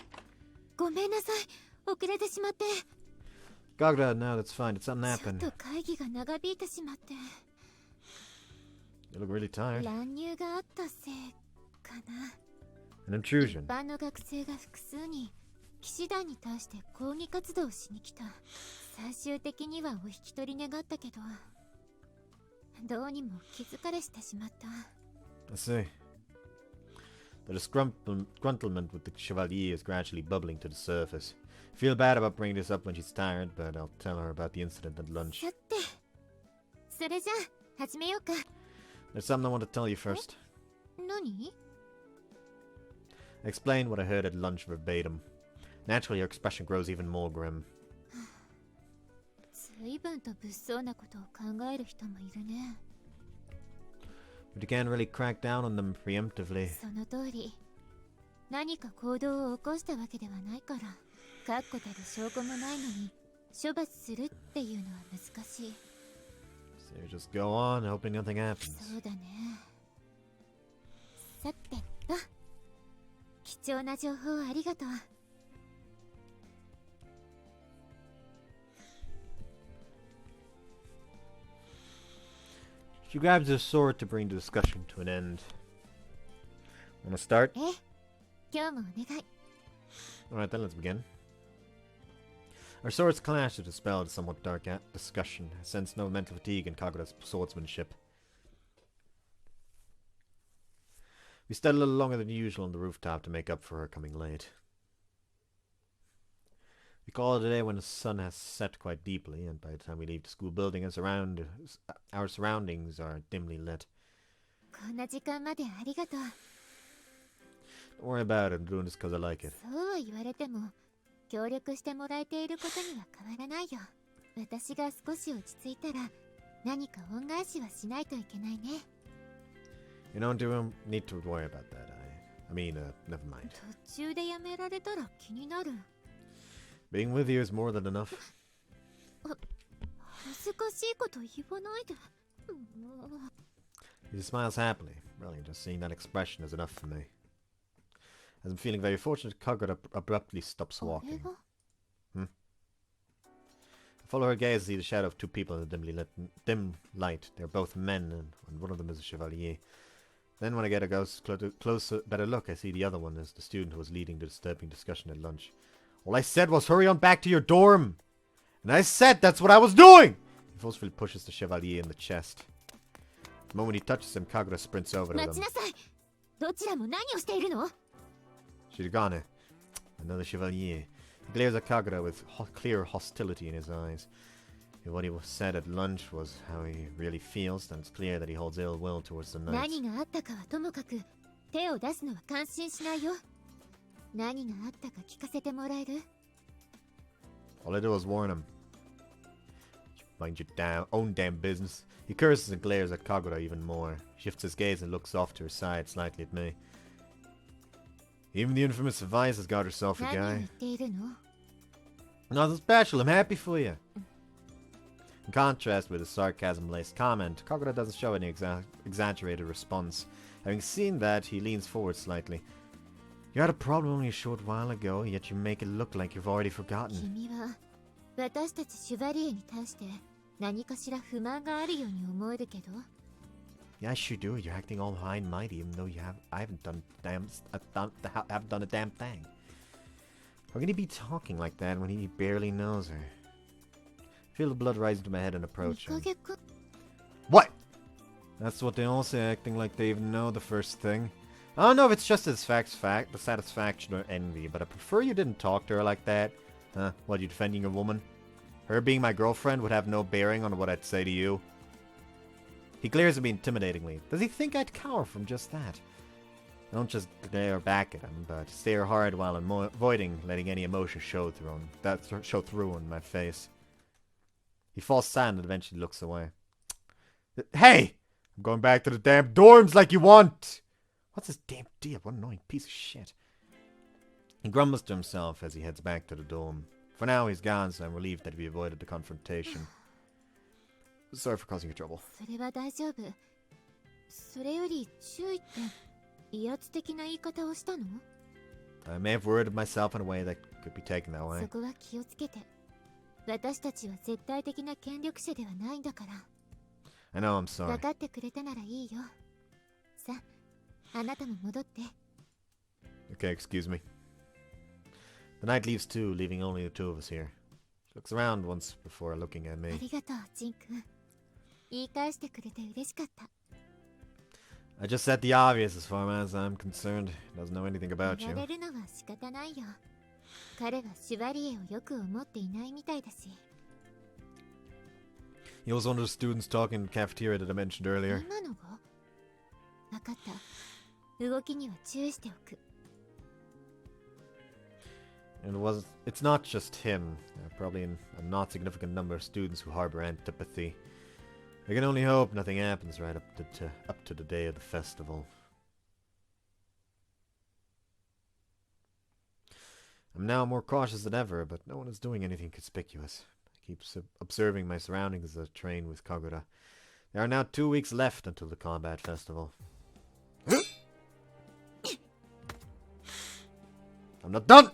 Kagura, no, that's fine. Did something happen? You look really tired. An intrusion. 騎士団に対して抗議活動をしに来た。最終的にはお引き取り願ったけど、どうにも気疲れしてしまった。I see. The disgruntlement with the Chevalier is gradually bubbling to the surface. I feel bad about bringing this up when she's tired, but I'll tell her about the incident at lunch. さて、それじゃあ始めようか。There's something I want to tell you first. 何? I explained what I heard at lunch verbatim. Naturally, your expression grows even more grim. 随分と物騒なことを考える人もいるね。But you can't really crack down on them preemptively. その通り。何か行動を起こしたわけではないから、確固たる証拠もないのに処罰するっていうのは難しい。So you just go on, hoping nothing happens. そうだね。さてと、貴重な情報ありがとう。She grabs her sword to bring the discussion to an end. Wanna start? 今日もお願い。Alright then, let's begin. Our swords clash to dispel the somewhat dark discussion. I sense no mental fatigue in Kagura's swordsmanship. We stayed a little longer than usual on the rooftop to make up for her coming late. We call it a day when the sun has set quite deeply, and by the time we leave the school building, our surroundings are dimly lit. こんな時間までありがとう。Don't worry about it, I'm doing this because I like it. そうは言われても、協力してもらえていることには変わらないよ。私が少し落ち着いたら、何か恩返しはしないといけないね。You don't need to worry about that. I mean, never mind. 途中でやめられたら気になる。Being with you is more than enough. 恥ずかしいこと言わないで。He smiles happily. Really, just seeing that expression is enough for me. As I'm feeling very fortunate, Kagura abruptly stops walking. I follow her gaze and see the shadow of two people in the dim light. They're both men, and one of them is a chevalier. Then when I get a better look, I see the other one is the student who was leading the disturbing discussion at lunch. All I said was hurry on back to your dorm! And I said that's what I was doing! He forcefully pushes the chevalier in the chest. The moment he touches him, Kagura sprints over to him. どちらも何をしているの? Shirogane, another chevalier. He glares at Kagura with clear hostility in his eyes. If what he said at lunch was how he really feels, then it's clear that he holds ill will towards the knights. 何があったかはともかく、手を出すのは感心しないよ。何があったか聞かせてもらえる? All I do is warn him. Mind your own damn business. He curses and glares at Kagura even more. Shifts his gaze and looks off to her side, slightly at me. Even the infamous Vice has got herself a guy. Nothing special, I'm happy for you. In contrast with his sarcasm-laced comment, Kagura doesn't show any exaggerated response. Having seen that, he leans forward slightly. You had a problem only a short while ago, yet you make it look like you've already forgotten. 君は私たちシュバリエに対して何かしら不満があるように思えるけど。Yeah, I sure do. You're acting all high and mighty, even though I haven't done a damn thing. How can he be talking like that when he barely knows her? I feel the blood rising to my head and approach him. What? That's what they all say, acting like they even know the first thing. I don't know if it's just the satisfaction or envy, but I prefer you didn't talk to her like that. What, you defending your woman? Her being my girlfriend would have no bearing on what I'd say to you. He glares at me intimidatingly. Does he think I'd cower from just that? I don't just glare back at him, but stare hard while avoiding letting any emotion show through on my face. He falls silent and eventually looks away. Hey! I'm going back to the damn dorms like you want! What's his damn deal? What an annoying piece of shit. He grumbles to himself as he heads back to the dorm. For now, he's gone, so I'm relieved that we avoided the confrontation. Sorry for causing you trouble. それは大丈夫。それより注意って威圧的な言い方をしたの？ I may have worded myself in a way that could be taken that way. そこは気をつけて。私たちは絶対的な権力者ではないんだから。I know, I'm sorry. 分かってくれたならいいよ。さあ、あなたも戻って。Okay, excuse me. The knight leaves too, leaving only the two of us here. She looks around once before looking at あ me. りがとう、ジン君。言い返してくれて嬉しかった。I just said the obvious as far as I'm concerned. Doesn't know anything about 言 you. われるのは仕方ないよ。彼はシュバリエをよく思っていないみたいだし。He was one of the students talking in the cafeteria that I mentioned earlier. 今のが？分かった。動きには注意しておく。It's not just him. There are probably a not significant number of students who harbor antipathy. I can only hope nothing happens right up to the day of the festival. I'm now more cautious than ever, but no one is doing anything conspicuous. I keep observing my surroundings as I train with Kagura. There are now 2 weeks left until the combat festival. I'm not done!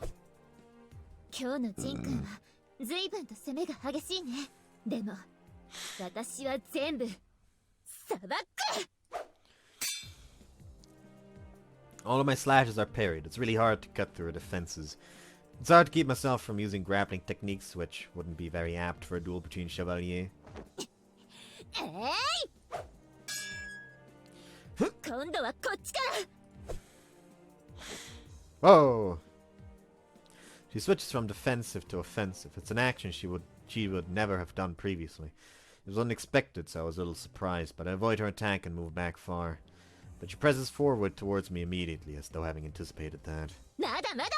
今日のジン君は随分と攻めが激しいね。でも私は全部さばく。 All of my slashes are parried. It's really hard to cut through her defenses. It's hard to keep myself from using grappling techniques, which wouldn't be very apt for a duel between chevaliers. 今度はこっちから。 Whoa! She switches from defensive to offensive. It's an action she would never have done previously. It was unexpected, so I was a little surprised, but I avoid her attack and move back far. But she presses forward towards me immediately, as though having anticipated that. まだまだ。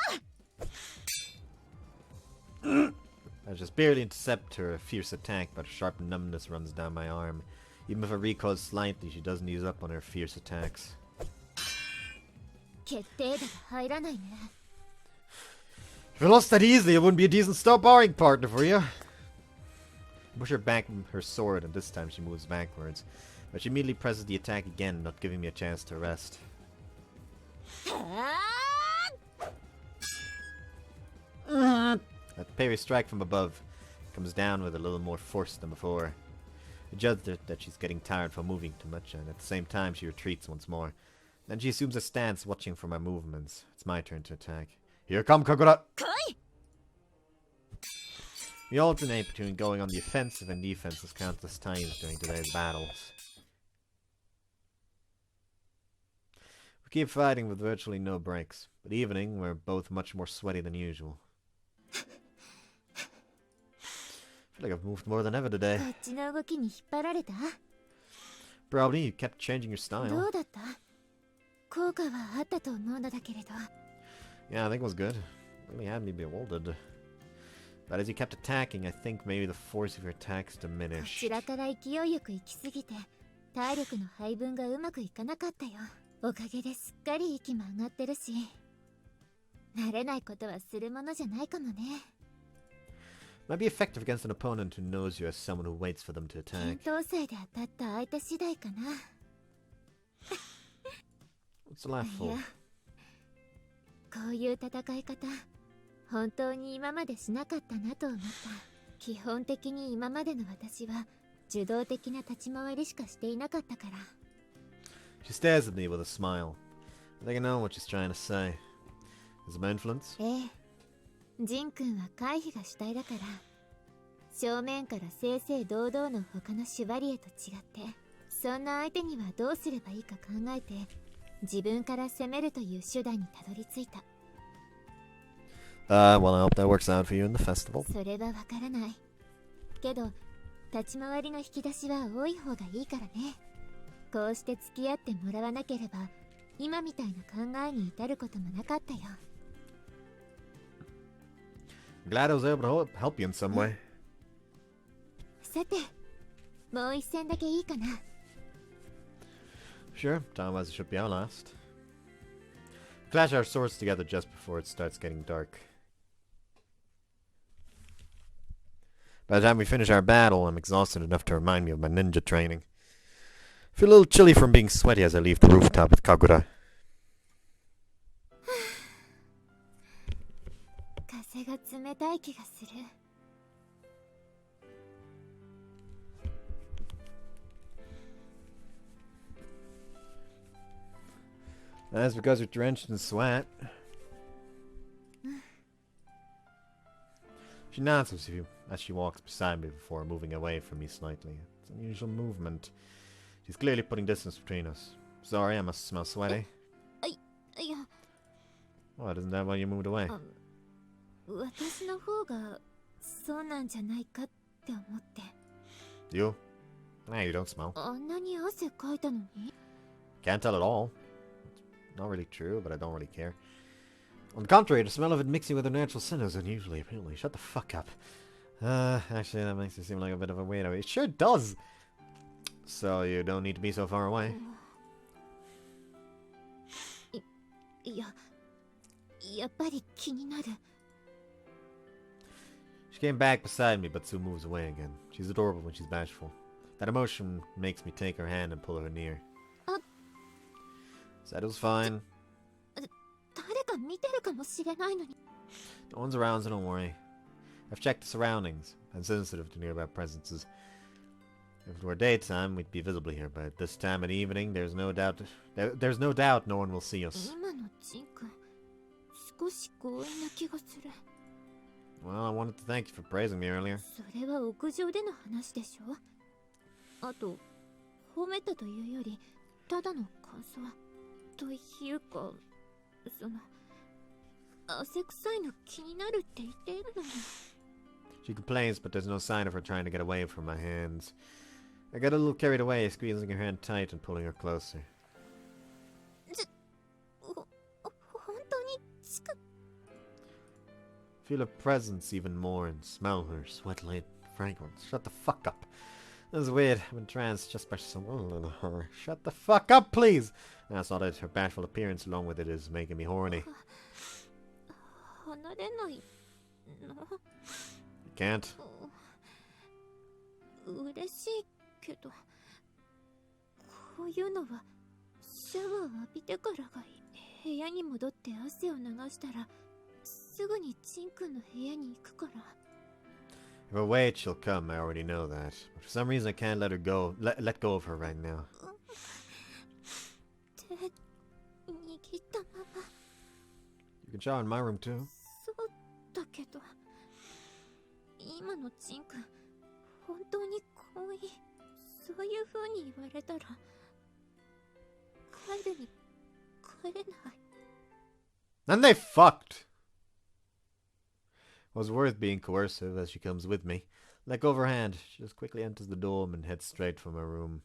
I just barely intercept her fierce attack, but a sharp numbness runs down my arm. Even if I recoil slightly, she doesn't ease up on her fierce attacks. 決定打が入らないね。 If I lost that easily, it wouldn't be a decent sparring partner for you. I push her back with her sword, and this time she moves backwards. But she immediately presses the attack again, not giving me a chance to rest. A parry strike from above comes down with a little more force than before. I judge that she's getting tired from moving too much, and at the same time she retreats once more. Then she assumes a stance, watching for my movements. It's my turn to attack. Here come Kagura! We alternate between going on the offensive and defensive countless times during today's battles. We keep fighting with virtually no breaks, but evening we're both much more sweaty than usual. I feel like I've moved more than ever today. こっちの動きに引っ張られた？ Probably you kept changing your ど style. うだった？効果はあったと思うのだけれど。 Yeah, I think it was good. Really had me bewildered. But as you kept attacking, I think maybe the force of your attacks こ diminished. ちらから勢いよく行き過ぎて体力の配分がうまくいかなかったよ。おかげですっかり息も上がってるし、慣れないことはするものじゃないかもね。Might be effective against an opponent who knows you as someone who waits for them to attack. 検討祭で当たった相手次第かな。What's the laugh い for? や、こういう戦い方、本当に今までしなかったなと思った。基本的に今までの私は受動的な立ち回りしかしていなかったから。She stares at me with a smile. I think I know what she's trying to say. Is it my influence? ええ、ジン君は回避が主体だから、正面から正々堂々の他のシュバリエと違って、そんな相手にはどうすればいいか考えて、自分から攻めるという手段にたどり着いた。Well, I hope that works out for you in the festival. それはわからない。けど、立ち回りの引き出しは多い方がいいからね。こうして付き合ってもらわなければ、今みたいな考えに至ることもなかったよ。Glad I was able to help you in some way. さて、もう一戦だけいいかな。Sure, time-wise it should be our last. Clash our swords together just before it starts getting dark. By the time we finish our battle, I'm exhausted enough to remind me of my ninja training. Feel a little chilly from being sweaty as I leave the rooftop with Kagura. 風が冷たい気がする。That's because you're drenched in sweat. She nods as she walks beside me before moving away from me slightly. It's an unusual movement. She's clearly putting distance between us. Sorry, I must smell sweaty. いや、 What, isn't that why you moved away? 私の方がそうなんじゃないかって思って。You? Nah, you don't smell. あんなに汗かいたのに。 Can't tell at all. It's not really true, but I don't really care. On the contrary, the smell of it mixing with the natural scent is unusually appealing. Shut the fuck up. Actually, that makes you seem like a bit of a weirdo. It sure does! So you don't need to be so far away. いや、やっぱり気になる。She came back beside me, but soon moves away again. She's adorable when she's bashful. That emotion makes me take her hand and pull her near. Said it was fine. 誰か見てるかもしれないのに。 No one's around, so don't worry. I've checked the surroundings. I'm sensitive to nearby presences. If it were daytime, we'd be visible here, but at this time of evening, there's no doubt no one will see us. 今のジン君、少し強引な気がする。 Well, I wanted to thank you for praising me earlier. それは屋上での話でしょ。あと、褒めたというより、ただの感想というか、その、汗臭いの気になるって言っているのに。 She complains, but there's no sign of her trying to get away from my hands. I get a little carried away, squeezing her hand tight and pulling her closer. 本当に近く。 Feel her presence even more and smell her sweat-laden fragrance. Shut the fuck up. This is weird. I'm entranced just by someone her. Shut the fuck up, please! That's not it. Her bashful appearance along with it is making me horny. 離れないの。 You can't. 嬉しいけど、こういうのはシャワー浴びてからがいい。部屋に戻って汗を流したらすぐにジン君の部屋に行くから。 If I wait, she'll come. I already know that. But for some reason, I can't let her go. Let go of her right now. 手握ったまま。 You can shower in my room too. そうだけど、今のジン君、本当に可愛い。そういう風に言われたら、帰るに帰れない。 And they fucked! It was worth being coercive as she comes with me. Let go of her hand. She just quickly enters the dorm and heads straight for my room.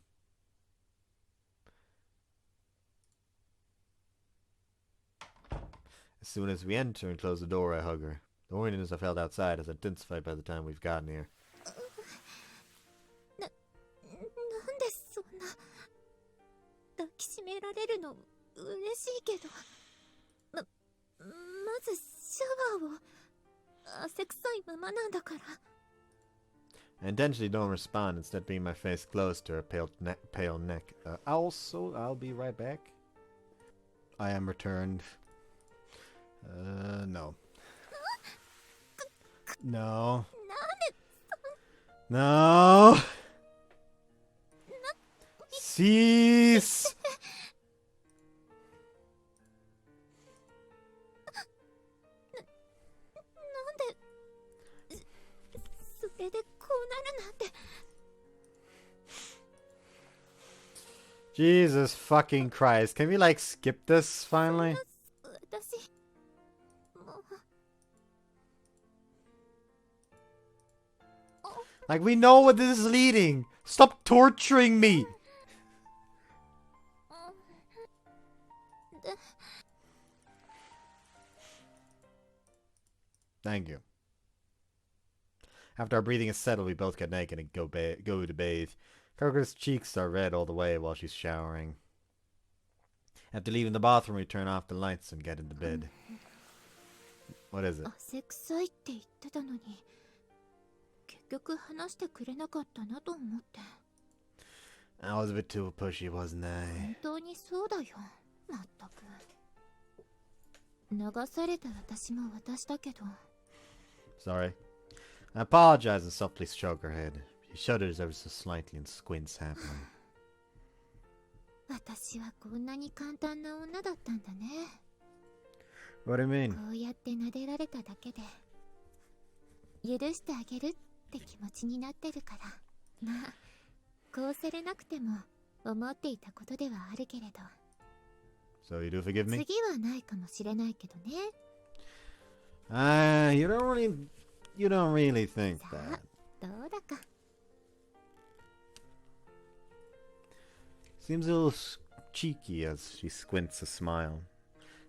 As soon as we enter and close the door, I hug her. The horniness I felt outside has intensified by the time we've gotten here. なんでそんな抱きしめられるの嬉しいけど、まずシャワーを汗臭いままなんだから。I intentionally don't respond, instead bringing my face close to her pale neck. I'll be right back. I am returned. No. No. No! Cease! それでこうなるなんて。 Jesus fucking Christ. Can we like skip this finally? 私もう Like we know what this is leading. Stop torturing me. Thank you. After our breathing is settled, we both get naked and go to bathe. Kagura's cheeks are red all the way while she's showering. After leaving the bathroom, we turn off the lights and get into bed. What is it? 汗臭いって言ってたのに、結局話してくれなかったなと思って。 I was a bit too pushy, wasn't I? 本当にそうだよ、まったく。流された私も私だけど。 Sorry. I apologize and softly stroke her head. She shudders ever so slightly and squints happily. 私はこんなに簡単な女だったんだね。 What do you mean? こうやって撫でられただけで許してあげるって気持ちになってるから。まあこうされなくても思っていたことではあるけれど。 So you do forgive me? 次はないかもしれないけどね。 You don't really think さ that. あどうだか。 Seems a little cheeky as she squints a smile.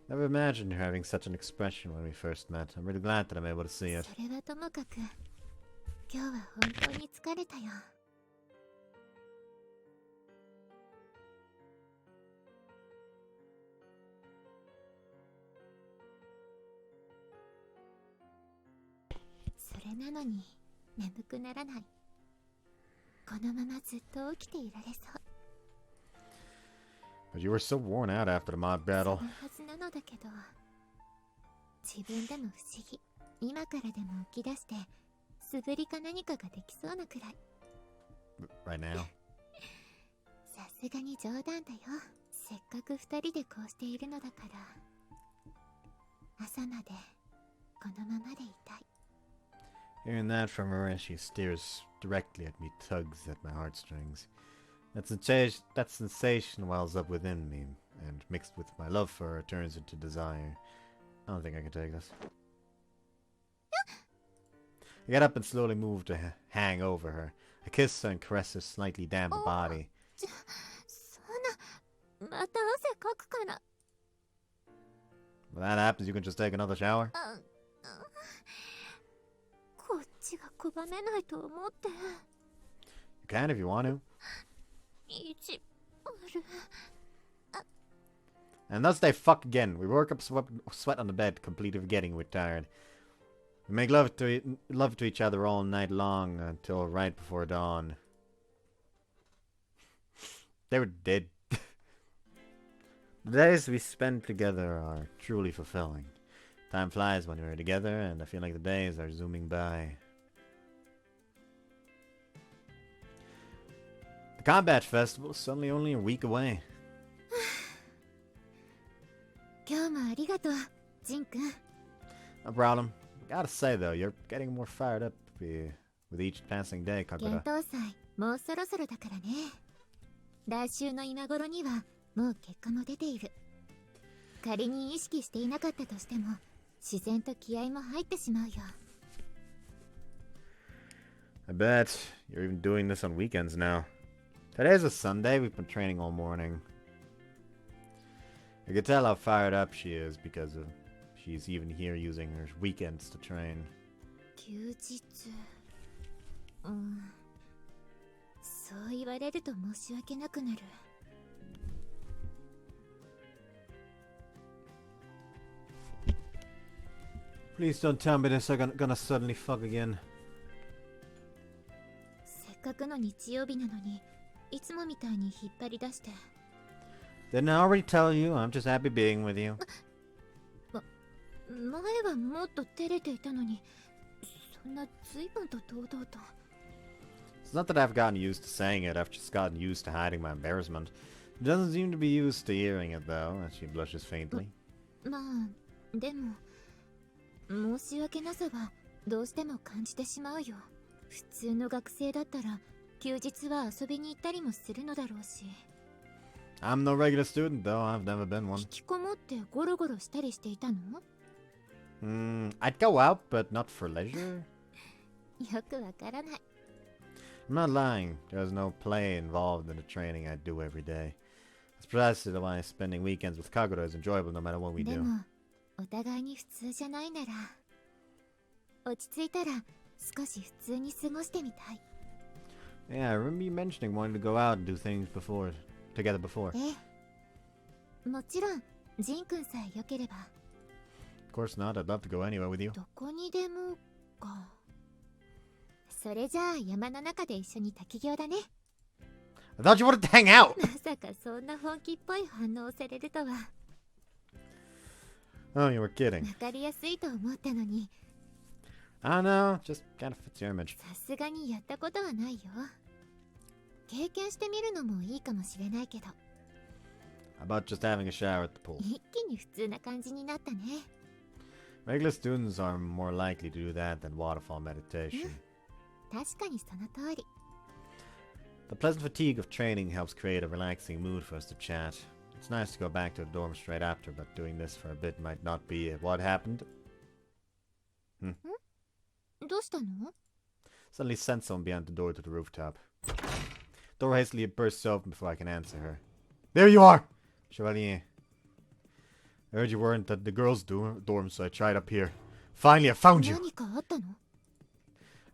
Never imagined her having such an expression when we first met. I'm really glad that I'm able to see it. それはともかく今日は本当に疲れたよ。 それなのに眠くならない。このままずっと起きていられそう。 But you were so worn out after the mob その battle. はずなのだけど、自分でも不思議。今からでも起き出して素振りか何かができそうなくらい。 Right now. さすがに冗談だよ。せっかく二人でこうしているのだから。朝までこのままでいたい。 Hearing that from her as she stares directly at me tugs at my heartstrings. That sensation wells up within me, and mixed with my love for her turns into desire. I don't think I can take this. I get up and slowly move to hang over her. I kiss her and caress her slightly damp body. そんな、また汗かくから。 When that happens, you can just take another shower. こっちが拒めないと思って。 You can if you want to. 意地悪。 And thus they fuck again. We work up sweat on the bed, completely forgetting we're tired. We make love to each other all night long until right before dawn. They were dead. The days we spend together are truly fulfilling. Time flies when we're together, and I feel like the days are zooming by. The Combat Festival is suddenly only a week away. 今日もありがとう、ジン君。 No problem. Gotta say though, you're getting more fired up with each passing day, 幻 Kagura. 冬祭、もうそろそろだからね。来週の今頃にはもう結果も出ている。仮に意識していなかったとしても、自然と気合も入ってしまうよ。 I bet you're even doing this on weekends now. Today's a Sunday, we've been training all morning. I can tell how fired up she is because she's even here using her weekends to train. 休日。うん。そう言われると申し訳なくなる。 Please don't tell me this, I'm gonna suddenly fuck again. かくの日曜日なのに、いつもみたいに引っ張り出して。Didn't I already tell you? I'm just happy being with you. 前はもっと照れていたのに、そんな随分と堂々と。It's not that I've gotten used to saying it, I've just gotten used to hiding my embarrassment. It doesn't seem to be used to hearing it, though, as she blushes faintly. まあ、でも、申し訳なさはどうしても感じてしまうよ。普通の学生だったら、休日は遊びに行ったりもするのだろうし。I'm no regular student, though. I've never been one. 引きこもってゴロゴロしたりしていたの？ I'd go out, but not for leisure. よくわからない。I'm not lying. There's no play involved in the training I do every day. That's precisely why spending weekends with Kagura is enjoyable no matter what we で do. も、お互いに普通じゃないなら、落ち着いたら少し普通に過ごしてみたい。Yeah, I remember you mentioning wanting to go out and do things together before. ええ。もちろん、ジン君さえ良ければ。Of course not. I'd love to go anywhere with you. どこにでもか。それじゃあ山の中で一緒に滝行だね。I thought you wanted to hang out! まさかそんな本気っぽい反応をされるとは。Oh, you were kidding. わかりやすいと思ったのに。I know, just kind of fits your image. さすがにやったことはないよ。経験してみるのもいいかもしれないけど。How about just having a shower at the pool? 一気に普通な感じになったね。Regular students are more likely to do that than waterfall meditation. 確かにその通り。The pleasant fatigue of training helps create a relaxing mood for us to chat. It's nice to go back to the dorm straight after, but doing this for a bit might not be it. What happened? どうしたの？ Suddenly sense someone behind the door to the rooftop. Door hastily bursts open before I can answer her. There you are! Chevalier. I heard you weren't at the girls' dorm, so I tried up here. Finally, I found you! 何かあったの？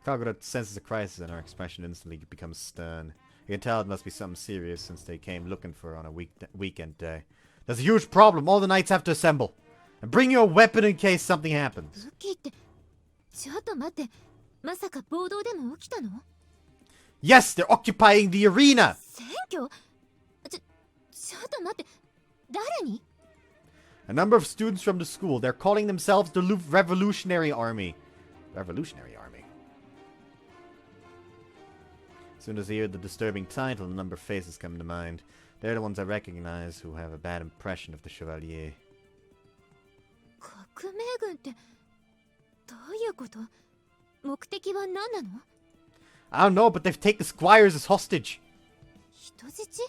Kagura senses a crisis and her expression instantly becomes stern. You can tell it must be something serious since they came looking for her on a weekend day. There's a huge problem. All the knights have to assemble. And bring you a weapon in case something happens. 武器って、ちょっと待って、まさか暴動でも起きたの？ Yes, they're occupying the arena! 選挙？ちょっと待って、誰に？ A number of students from the school. They're calling themselves the Revolutionary Army. Revolutionary Army. As soon as I hear the disturbing title, a number of faces come to mind. They're the ones I recognize who have a bad impression of the Chevalier. 革命軍ってどういうこと？目的は何なの？ I don't know, but they've taken the squires as hostage. 人質？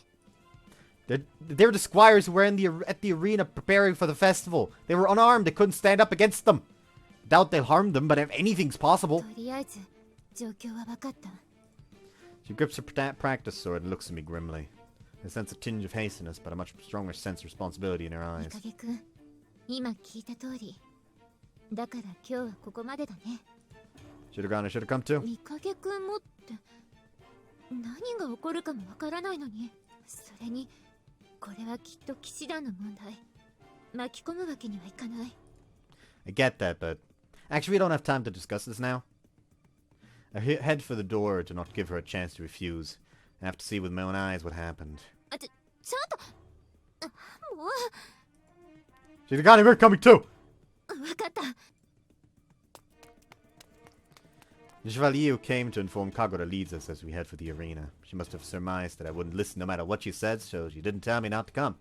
They're the squires who were at the arena preparing for the festival. They were unarmed. They couldn't stand up against them. Doubt they'll harm them, but if anything's possible. とりあえず状況は分かった。 She grips her practice sword and looks at me grimly. I sense a tinge of hastiness, but a much stronger sense of responsibility in her eyes. 三影くん、今聞いた通り。だから今日はここまでだね。Should have gone, I should have come too. 三影くんもって何が起こるかもわからないのに。それにこれはきっと騎士団の問題。巻き込むわけにはいかない。 I get that, but actually we don't have time to discuss this now. I head for the door to not give her a chance to refuse. I have to see with my own eyes what happened. ちょっともう Shirogane, we're coming too! 分かった。 The Chevalier who came to inform Kagura leads us as we head for the arena. She must have surmised that I wouldn't listen no matter what she said, so she didn't tell me not to come.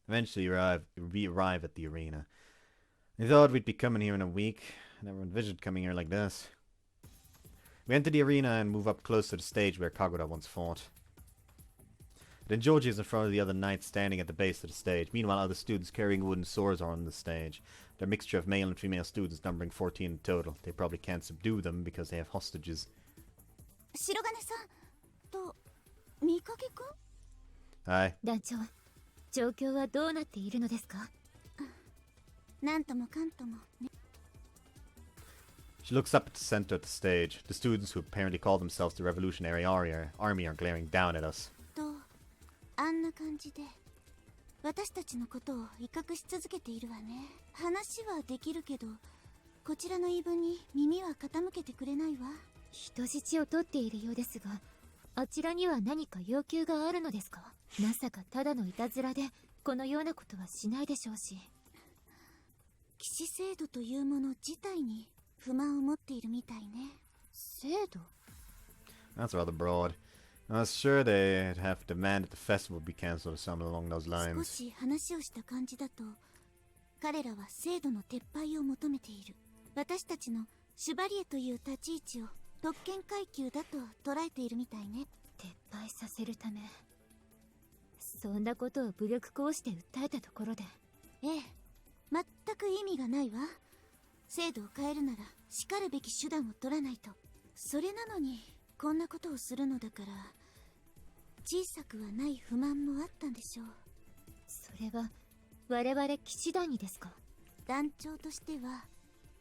Eventually we arrive at the arena. I thought we'd be coming here in a week. I never envisioned coming here like this. We enter the arena and move up close to the stage where Kagura once fought. Then Georgie is in front of the other knights standing at the base of the stage. Meanwhile, other students carrying wooden swords are on the stage. They're a mixture of male and female students, numbering 14 in total. They probably can't subdue them because they have hostages. 白金さんと三影くん？ Hi. 団長、状況はどうなっているのですか？なんともかんともね。 She looks up at the center of the stage. The students who apparently call themselves the Revolutionary Army are glaring down at us. あんな感じで私たちのことを威嚇し続けているわね。話はできるけどこちらの言い分に耳は傾けてくれないわ。人質を取っているようですが、あちらには何か要求があるのですか？まさかただのいたずらでこのようなことはしないでしょうし。騎士制度というもの自体に不満を持っているみたいね。制度？ That's rather broad. I was sure they'd have demanded the festival be cancelled or something along those 少 lines. し話をした感じだと、彼らは制度の撤廃を求めている。私たちのシュバリエという立ち位置を特権階級だと捉えているみたいね。撤廃させるため、そんなことを武力行使で訴えたところで。ええ、全く意味がないわ。制度を変えるならしかるべき手段を取らないと。それなのにこんなことをするのだから、小さくはない不満もあったんでしょう。それは我々騎士団にですか？団長としては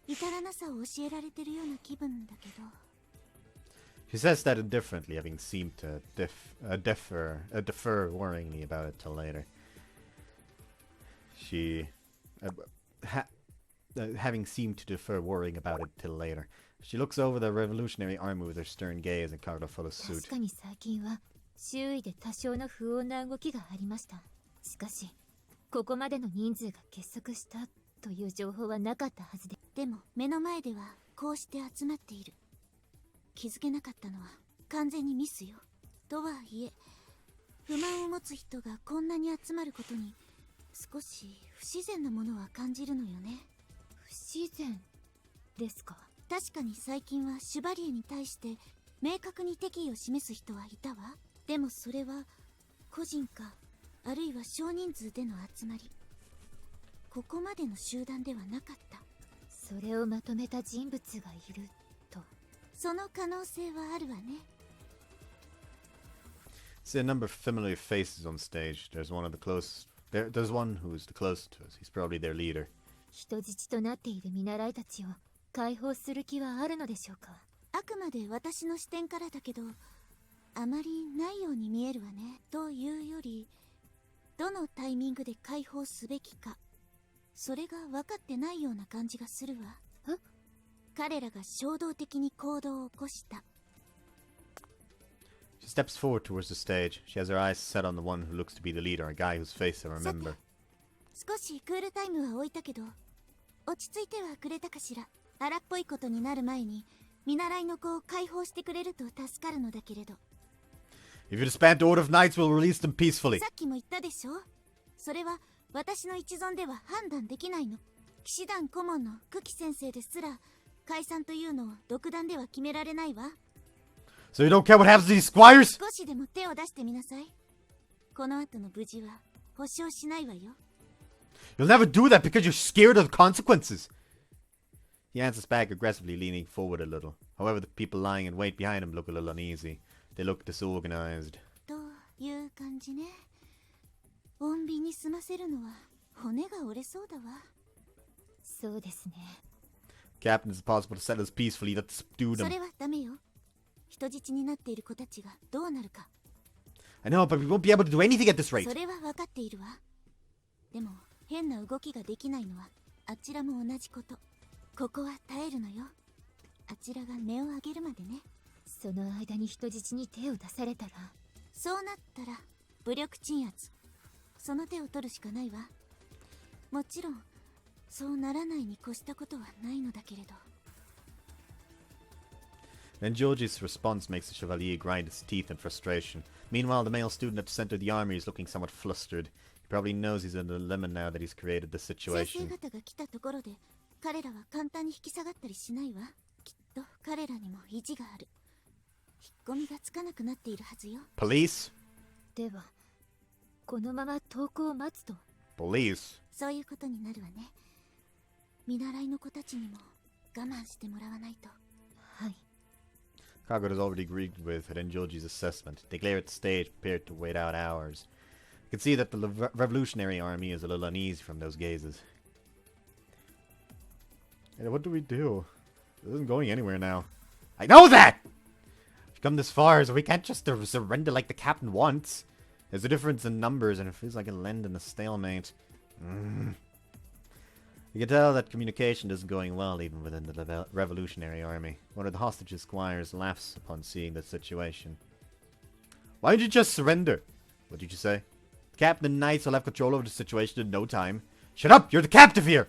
至らなさを教えられてるような気分だけど。 She says that indifferently, having seemed to defer worryingly about it till later. Having seemed to defer worrying about it till later. She looks over the Revolutionary Army with her stern gaze and Kagura follows suit. 確かに最近は周囲で多少の不穏な動きがありました。しかしここまでの人数が結束したという情報はなかったはずで。でも目の前ではこうして集まっている。気づけなかったのは完全にミスよ。とはいえ、不満を持つ人がこんなに集まることに少し不自然なものは感じるのよね。不自然ですか？確かに最近はシュバリエに対して明確に敵意を示す人はいたわ。でもそれは個人かあるいは少人数での集まり、ここまでの集団ではなかった。それをまとめた人物がいると。その可能性はあるわね。 See a number of familiar faces on stage. There's one who's the closest to us. He's probably their leader. 人質となっている見習いたちを解放する気はあるのでしょうか？あくまで私の視点からだけど、あまりないように見えるわね。というより、どのタイミングで解放すべきか、それが分かってないような感じがするわ。彼らが衝動的に行動を起こした。 She steps forward towards the stage. She has her eyes set on the one who looks to be the leader, a guy whose face I remember. 少しクールタイムは置いたけど、落ち着いてはくれたかしら。荒っぽいことになる前に見習いの子を解放してくれると助かるのだけれど。 If you disband the Order of Knights, we'll release them peacefully. さっきも言ったでしょ。それは私の一存では判断できないの。騎士団顧問の久喜先生ですら解散というのを独断では決められないわ。 So you don't care what happens to these squires? 少しでも手を出してみなさい。この後の無事は保証しないわよ。 You'll never do that because you're scared of the consequences. He answers back aggressively, leaning forward a little. However, the people lying in wait behind him look a little uneasy. They look disorganized. という感じね。穏便に済ませるのは骨が折れそうだわ。そうですね。 Captain, it's possible to settle this peacefully, not subdue そ them. れはダメよ。人質になっている子たちがどうなるか。 I know, but we won't be able to do anything at this rate. それは分かっているわ。でも変な動きができないのはあちらも同じこと。ここは耐えるのよ。あちらが音を上げるまでね。その間に人質に手を出されたら、そうなったら武力鎮圧、その手を取るしかないわ。もちろんそうならないに越したことはないのだけれど。 Then Georgie's response makes the Chevalier grind his teeth in frustration. Meanwhile, the male student at the center of the army is looking somewhat flustered. He probably knows he's in a dilemma now that he's created this 先 situation. 生方が来たところで彼らは簡単に引き下がったりしないわ。きっと彼らにも意地がある。引っ込みがつかなくなっているはずよ。 Police? ではこのまま投降を待つと。 Police? そういうことになるわね。見習いの子たちにも我慢してもらわないと。はい。 Kagura has already agreed with Renjoji's assessment. They glare at the stage, prepared to wait out hours. You can see that the revolutionary army is a little uneasy from those gazes. Hey, what do we do? This isn't going anywhere now. I know that! We've come this far, so we can't just surrender like the captain wants. There's a difference in numbers, and it feels like it'll end in a stalemate. You can tell that communication isn't going well even within the revolutionary army. One of the hostages' squires laughs upon seeing the situation. Why didn't you just surrender? What did you say? The captain and knights will have control over the situation in no time. Shut up! You're the captive here!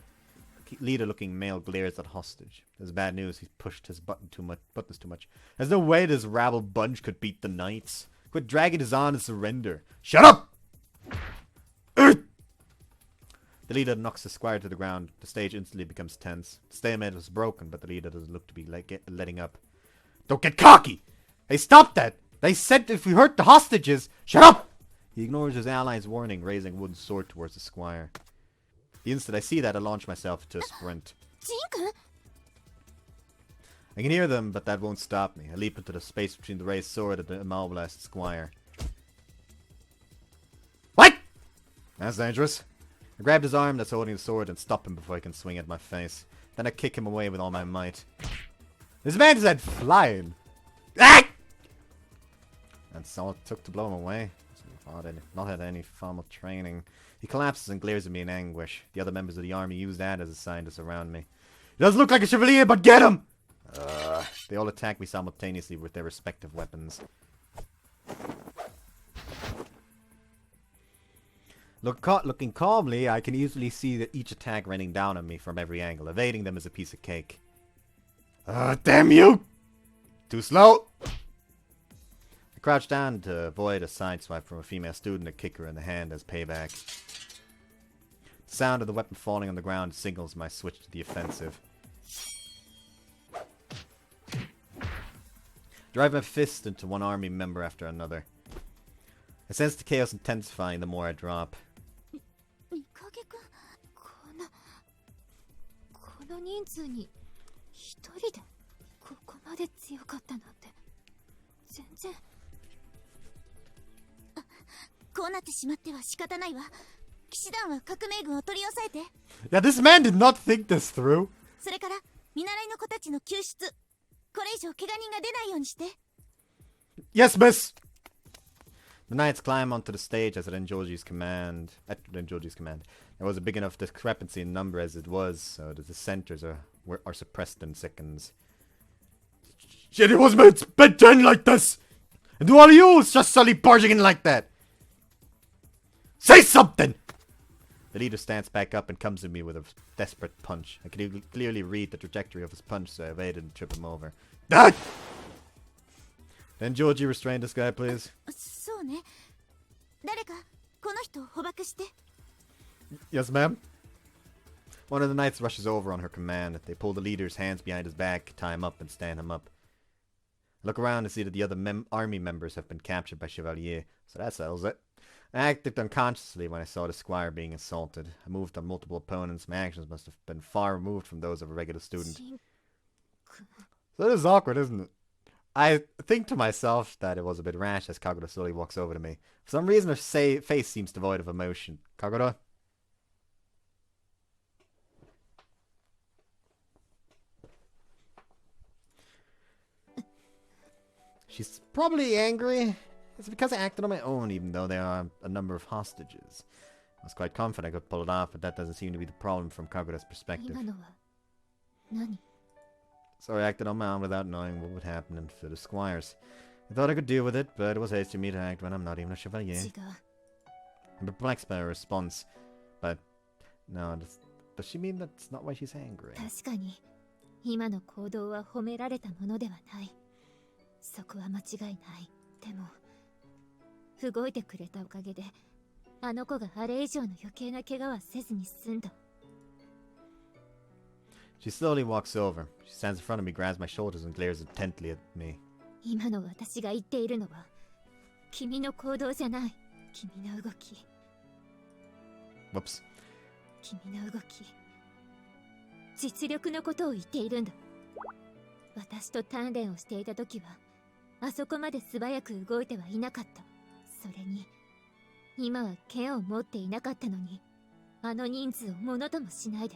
Leader-looking male glares at hostage. There's bad news. He's pushed his buttons too much. There's no way this rabble bunch could beat the knights. Quit dragging us on and surrender. Shut up! The leader knocks the squire to the ground. The stage instantly becomes tense. The stalemate was broken, but the leader doesn't look to be letting up. Don't get cocky! Hey, stop that! They said if we hurt the hostages... Shut up! He ignores his ally's warning, raising a wooden sword towards the squire. The instant I see that, I launch myself into a sprint. I can hear them, but that won't stop me. I leap into the space between the raised sword and the immobilized squire. What? That's dangerous. I grab his arm that's holding the sword and stop him before he can swing at my face. Then I kick him away with all my might. This man's head flying. Ah! That's all it took to blow him away. Not had any formal training. He collapses and glares at me in anguish. The other members of the army use that as a sign to surround me. He doesn't look like a chevalier, but get him! They all attack me simultaneously with their respective weapons. Looking calmly, I can easily see that each attack raining down on me from every angle. Evading them is a piece of cake. Damn you! Too slow! I crouch down to avoid a sideswipe from a female student and kick her in the hand as payback. The sound of the weapon falling on the ground signals my switch to the offensive. Drive my fist into one army member after another. I sense the chaos intensifying the more I drop. Yeah, this man did not think this through. Yes, miss! The knights climb onto the stage as at Enjoji's command. There was a big enough discrepancy in number as it was, so the dissenters are suppressed in seconds. Shit, it wasn't meant to be like this! And do all of you just suddenly barging in like that? Say something! The leader stands back up and comes at me with a desperate punch. I can clearly read the trajectory of his punch, so I evaded and trip him over. Ah! Then Georgie, restrain this guy, please. Yes, ma'am. One of the knights rushes over on her command. They pull the leader's hands behind his back, tie him up, and stand him up. I look around and see that the other army members have been captured by Chevalier, so that settles it. I acted unconsciously when I saw the squire being assaulted. I moved on multiple opponents. My actions must have been far removed from those of a regular student. So this is awkward, isn't it? I think to myself that it was a bit rash as Kagura slowly walks over to me. For some reason her face seems devoid of emotion. Kagura? She's probably angry. It's because I acted on my own, even though there are a number of hostages. I was quite confident I could pull it off, but that doesn't seem to be the problem from Kagura's perspective. So I acted on my own without knowing what would happen to the squires. I thought I could deal with it, but it was hasty of me to act when I'm not even a chevalier. I'm perplexed by her response, but no, does she mean that's not why she's angry? 確かに、今の行動は褒められたものではない。そこは間違いない。でも、動いてくれたおかげで、あの子があれ以上の余計な怪我はせずに済んだ。She slowly walks over. She stands in front of me, grabs my shoulders, and glares intently at me. 今の私が言っているのは、君の行動じゃない。君の動き。Whoops. 君の動き。実力のことを言っているんだ。私と鍛錬をしていた時は、あそこまで素早く動いてはいなかった。それに、今は剣を持っていなかったのに、あの人数をものともしないで。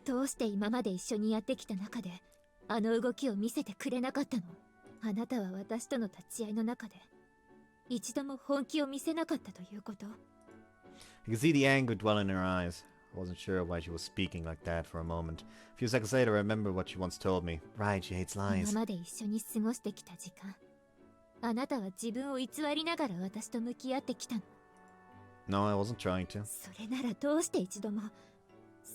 どうして今まで一緒にやってきた中で、あの動きを見せてくれなかったの？あなたは私との立ち合いの中で、一度も本気を見せなかったということ？ You can see the anger dwell in her eyes. I wasn't sure why she was speaking like that for a moment. A few seconds later, I remembered what she once told me. Right, she hates 今 lies. まで一緒に過ごしてきた時間、あなたは自分を偽りながら私と向き合ってきたの。 No, I wasn't trying to. それならどうして一度も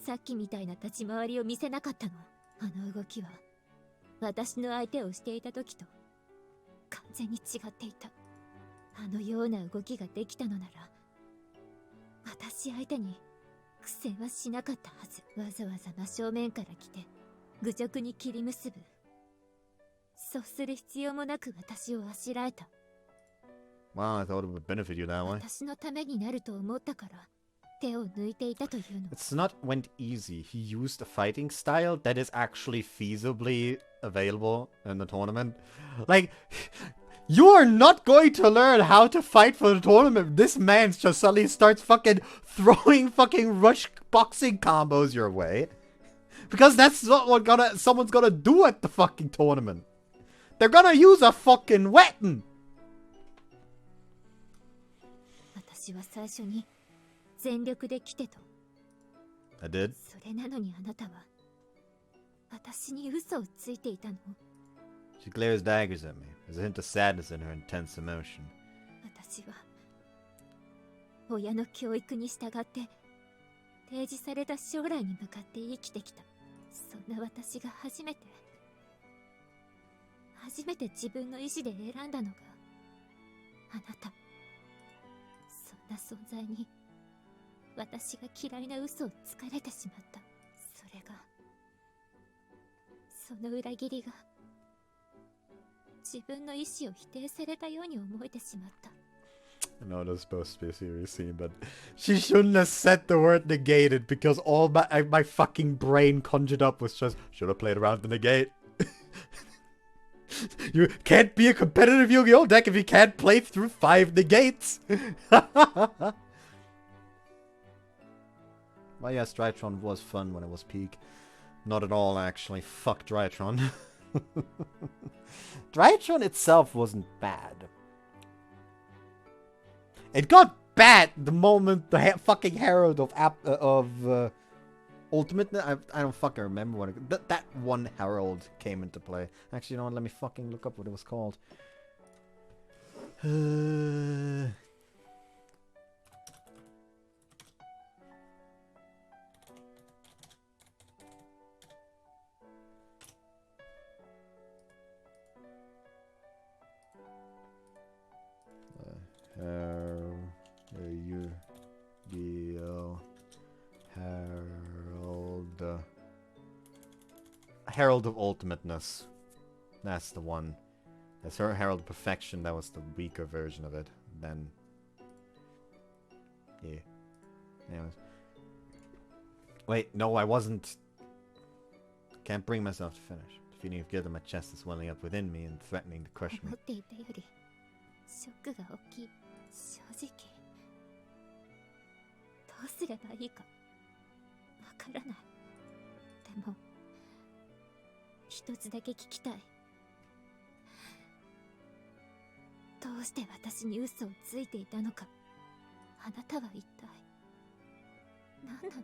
さっきみたいな立ち回りを見せなかったの？あの動きは私の相手をしていた時と完全に違っていた。あのような動きができたのなら私相手に苦戦はしなかったはず。わざわざ真正面から来て愚直に切り結ぶ。そうする必要もなく私をあしらえた。 Well, I thought it would benefit you that way. 私のためになると思ったから手を抜いていたというの。 It's not went easy. He used a fighting style that is actually feasibly available in the tournament. Like, you are not going to learn how to fight for the tournament. This man just suddenly starts fucking throwing fucking rush boxing combos your way. Because that's not what someone's gonna do at the fucking tournament. They're gonna use a fucking weapon. 私は最初に全力で来てと。 I did. それなのにあなたは私に嘘をついていたの。 She glares daggers at me. There's a hint of sadness in her intense emotion. 私は親の教育に従って提示された将来に向かって生きてきた。そんな私が初めて自分の意志で選んだのがあなた。そんな存在に私が嫌いな嘘をつかれてしまった。それがその裏切りが自分の意志を否定されたように思えてしまった。 I know this is supposed to be a serious scene, but she shouldn't have said the word negated because all my fucking brain conjured up was just, should have played around the negate. You can't be a competitive Yu-Gi-Oh deck if you can't play through 5 negates. Well, yes, Drytron was fun when it was peak. Not at all, actually. Fuck Drytron. Drytron itself wasn't bad. It got bad the moment the fucking Herald of Ultimate. I don't fucking remember what that one Herald came into play. Actually, you know what? Let me fucking look up what it was called. Yu-Gi-Oh! Herald. Herald of Ultimateness. That's the one. That's her Herald of Perfection. That was the weaker version of it. Then. Yeah. Anyways. Wait, no, I wasn't. Can't bring myself to finish. The feeling of guilt in my chest is welling up within me and threatening to crush me. 思っていたよりショックが大きい。正直どうすればいいかわからない。でも一つだけ聞きたい。どうして私に嘘をついていたのか。あなたは一体何なの？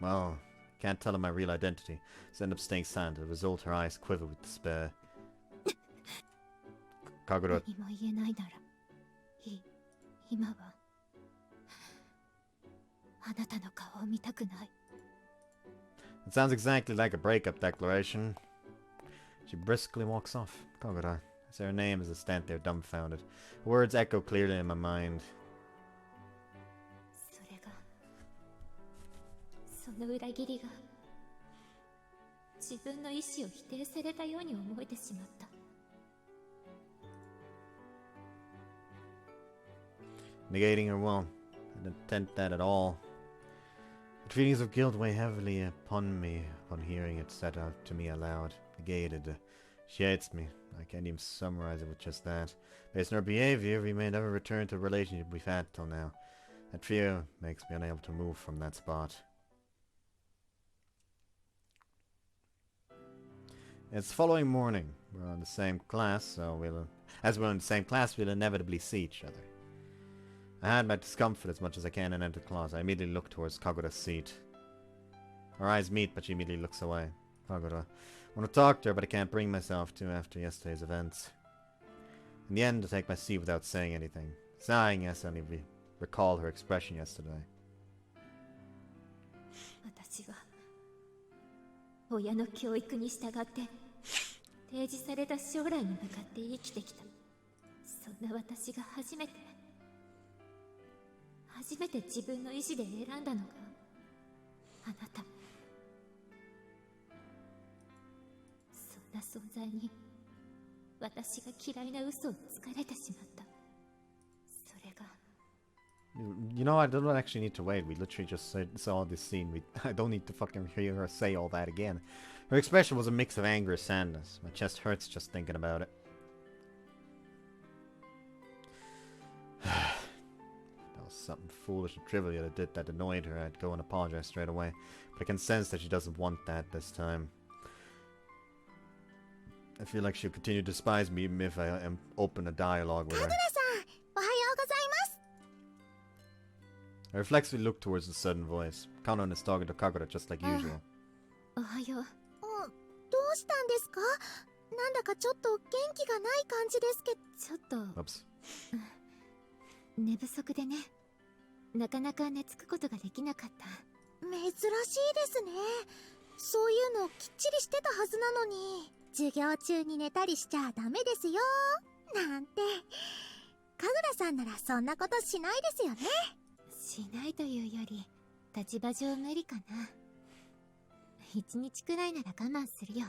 Well, can't tell her my real identity, so end up staying silent. As a result, her eyes quiver with despair. Kagura-Route. 何も言えないならいい。今はあなたの顔を見たくない。 It sounds exactly like a breakup declaration. She briskly walks off. Kagura. I say her name as I stand there dumbfounded. Words echo clearly in my mind. それがその裏切りが自分の意志を否定されたように思えてしまった。 Negating her will. I didn't intend that at all. The feelings of guilt weigh heavily upon me upon hearing it said out to me aloud. Negated. She hates me. I can't even summarize it with just that. Based on her behavior, we may never return to the relationship we've had till now. That fear makes me unable to move from that spot. It's the following morning. We're in the same class, so we'll inevitably see each other. I had my discomfort as much as I can and entered class. I immediately looked towards Kagura's seat. Our eyes meet, but she immediately looks away. Kagura. I want to talk to her, but I can't bring myself to after yesterday's events. In the end, I take my seat without saying anything. Sighing, I suddenly recall her expression yesterday. 私は親の教育に従って提示された将来に向かって生きてきた。そんな私が初めて自分の意志で選んだのがあなた。そんな存在に私が嫌いな嘘をつかれてしまった。それが You know, I don't actually need to wait. We literally just saw this scene. I don't need to fucking hear her say all that again. Her expression was a mix of anger and sadness. My chest hurts just thinking about it. That was something foolish and trivial that I did that annoyed her. I'd go and apologize straight away. But I can sense that she doesn't want that this time. I feel like she'll continue to despise me even if I open a dialogue with her. I reflexively look towards the sudden voice. Kanon is talking to Kagura just like usual. おはよう。どうしたんですか？なんだかちょっと元気がない感じですけど。ちょっと Oops. 寝不足でね。なかなか寝つくことができなかった。珍しいですね。そういうのきっちりしてたはずなのに。授業中に寝たりしちゃダメですよ。なんて。神楽さんならそんなことしないですよね。しないというより立場上無理かな。一日くらいなら我慢するよ。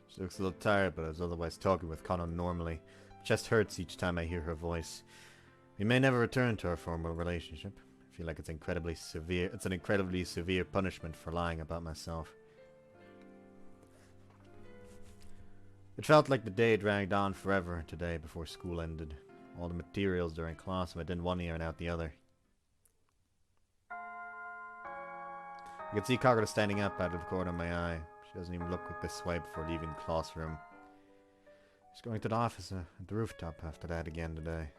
She looks a little tired, but is otherwise talking with Kanon normally. My chest hurts each time I hear her voice. We may never return to our former relationship. I feel like it's incredibly severe. It's an incredibly severe punishment for lying about myself. It felt like the day dragged on forever today before school ended. All the materials during class went in one ear and out the other. I can see Kagura standing up out of the corner of my eye. She doesn't even look this way before leaving the classroom. She's going to the office at the rooftop after that again today.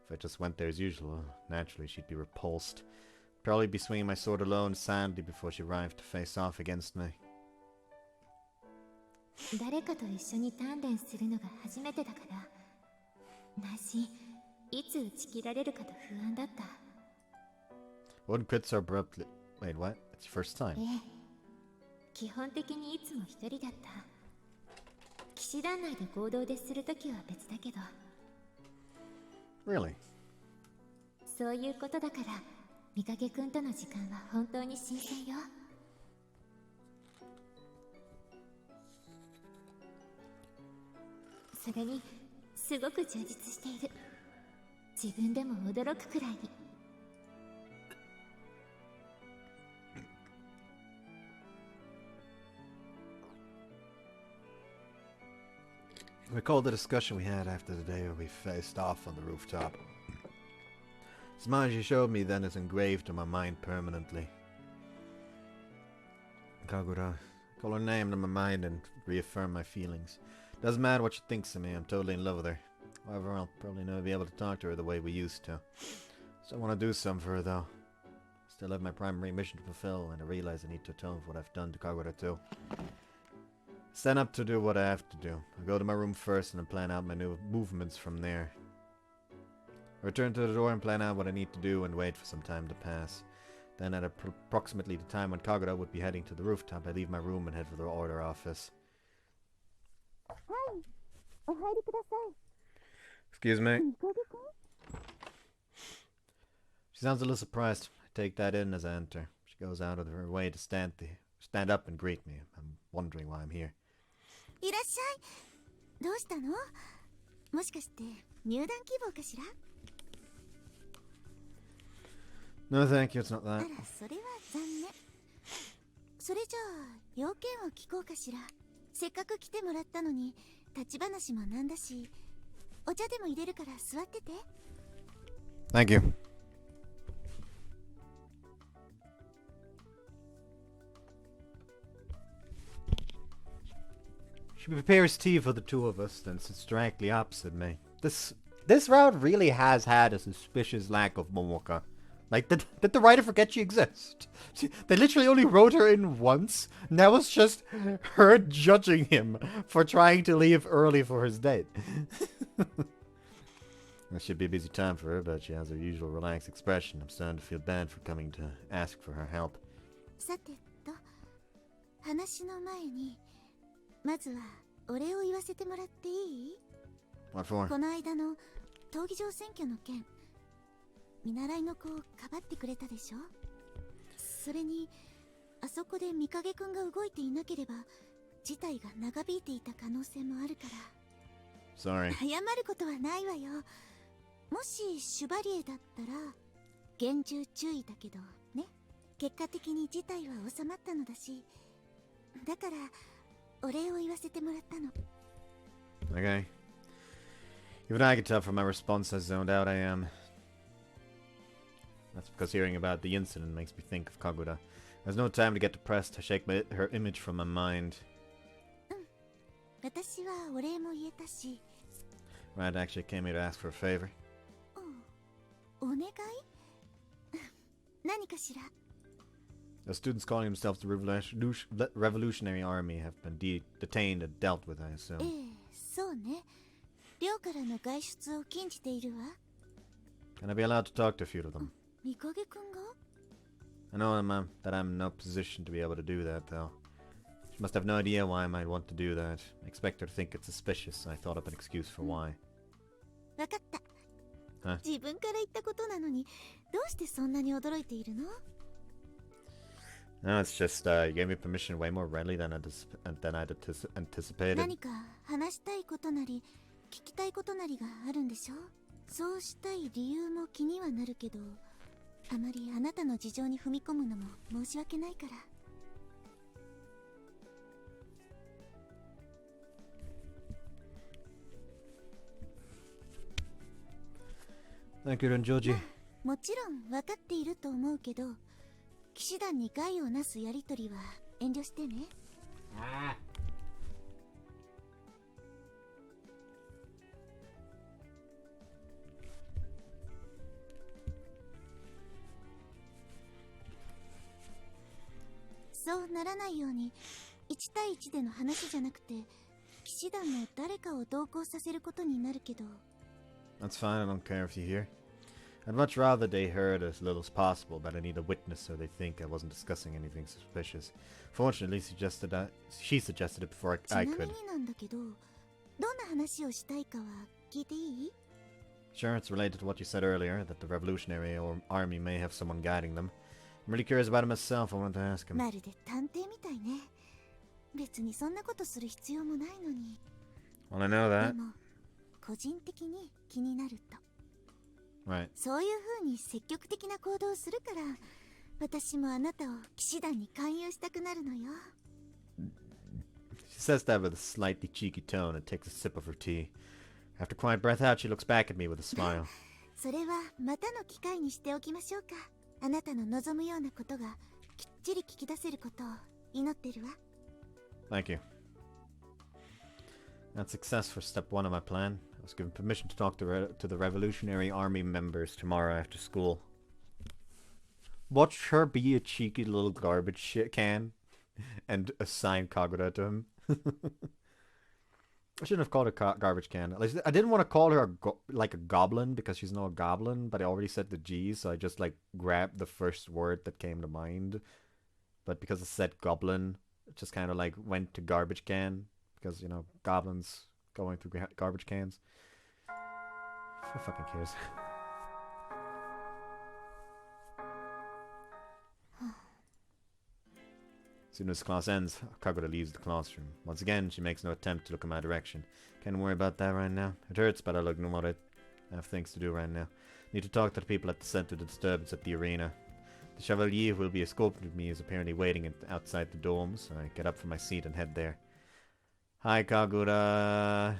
If I just went there as usual, naturally she'd be repulsed. Probably be swinging my sword alone sadly before she arrived to face off against me. 誰かと一緒に鍛錬するのが初めてだから。内心いつ打ち切られるかと不安だった。One quits so abruptly. Wait, what? It's your first time? 基本的にいつも一人だった。騎士団内で合同でするときは別だけど。Really? そういうことだから、見かけくんとの時間は本当に新鮮よ。それに、すごく充実している。自分でも驚くくらいに。Recall the discussion we had after the day where we faced off on the rooftop. The smile she showed me then is engraved in my mind permanently. Kagura. Call her name in my mind and reaffirm my feelings. Doesn't matter what she thinks of me, I'm totally in love with her. However, I'll probably never be able to talk to her the way we used to. Still want to do something for her though. Still have my primary mission to fulfill, and I realize I need to atone for what I've done to Kagura too. Stand up to do what I have to do. I'll go to my room first and then plan out my new movements from there. I return to the door and plan out what I need to do and wait for some time to pass. Then at approximately the time when Kagura would be heading to the rooftop, I leave my room and head for the order office. Excuse me. She sounds a little surprised. I take that in as I enter. She goes out of her way to stand up and greet me. I'm wondering why I'm here. いらっしゃい。どうしたの？もしかして入団希望かしら？ No, thank you. It's not あ that. ら、それは残念。それじゃあ要件を聞こうかしら。せっかく来てもらったのに立ち話もなんだし、お茶でも入れるから座ってて。 Thank you. She prepares tea for the two of us, then sits directly opposite me. This This route really has had a suspicious lack of Momoka. Like, did the writer forget she exists? They literally only wrote her in once. Now it's just her judging him for trying to leave early for his date. That should be a busy time for her, but she has her usual relaxed expression. I'm starting to feel bad for coming to ask for her help. さてと、話の前に、まずはお礼を言わせてもらっていい？ What for? この間の闘技場選挙の件、見習いの子をかばってくれたでしょ。それに、あそこで三影くんが動いていなければ、事態が長引いていた可能性もあるから。Sorry. 謝ることはないわよ。もしシュバリエだったら、厳重注意だけどね。結果的に事態は収まったのだし、だからお礼を言わせてもらったの。Okay. Even I can tell from my response how zoned out I am. That's because hearing about the incident makes me think of Kagura. There's no time to get depressed. I shake her image from my mind. 私はお礼も言えたし。Right, actually came here to ask for a favor. お願い？何かしら？ The students calling themselves the Revolutionary Army have been detained and dealt with, I assume. そうね。寮からの外出を禁じているわ。Can I be allowed to talk to a few of them? 三影くんが？ I know that I'm in no position to be able to do that, though. She must have no idea why I might want to do that. I expect her to think it's suspicious, so I thought up an excuse for why. わかった。Huh? 自分から言ったことなのに、どうしてそんなに驚いているの？ No, it's just, you gave me permission way more readily than I'd anticipated. 何か話したいことなり、聞きたいことなりがあるんでしょ？そうしたい理由も気にはなるけど、あまりあなたの事情に踏み込むのも申し訳ないから。Thank you, Renjoji. もちろん分かっていると思うけど、騎士団に害をなすやりとりは遠慮してね。そうならないように、1対1での話じゃなくて、騎士団の誰かを同行させることになるけど。That's fine, I don't care if you hear. I'd much rather they heard as little as possible, but I need a witness so they think I wasn't discussing anything suspicious. Fortunately, she suggested it before I could. ちなみになんだけど、どんな話をしたいかは聞いていい？ Sure, it's related to what you said earlier, that the Revolutionary Army may have someone guiding them. I'm really curious about it myself, I wanted to ask him. まるで探偵みたいね。別にそんなことする必要もないのに。 Well, I know that. でも、個人的に気になると。Right. そういう風に積極的な行動をするから、私もあなたを騎士団に勧誘したくなるのよ。She says that with a slightly cheeky tone and takes a sip of her tea. After a quiet breath out, she looks back at me with a smile. それはまたの機会にしておきましょうか。あなたの望むようなことがきっちり聞き出せることを祈ってるわ。Thank you. That's success for step 1 of my plan. I was given permission to talk to the Revolutionary Army members tomorrow after school. Watch her be a cheeky little garbage can and assign Kagura to him. I shouldn't have called her garbage can. I didn't want to call her like a goblin because she's not a goblin, but I already said the G, so I just like grabbed the first word that came to mind. But because I said goblin, it just kind of like went to garbage can because, you know, goblins going through garbage cans. Who fucking cares? As soon as class ends, Kagura leaves the classroom. Once again, she makes no attempt to look in my direction. Can't worry about that right now. It hurts, but I'll ignore it. I have things to do right now. Need to talk to the people at the center of the disturbance at the arena. The Chevalier who will be escorting me is apparently waiting outside the dome, so I get up from my seat and head there. Hi, Kagura.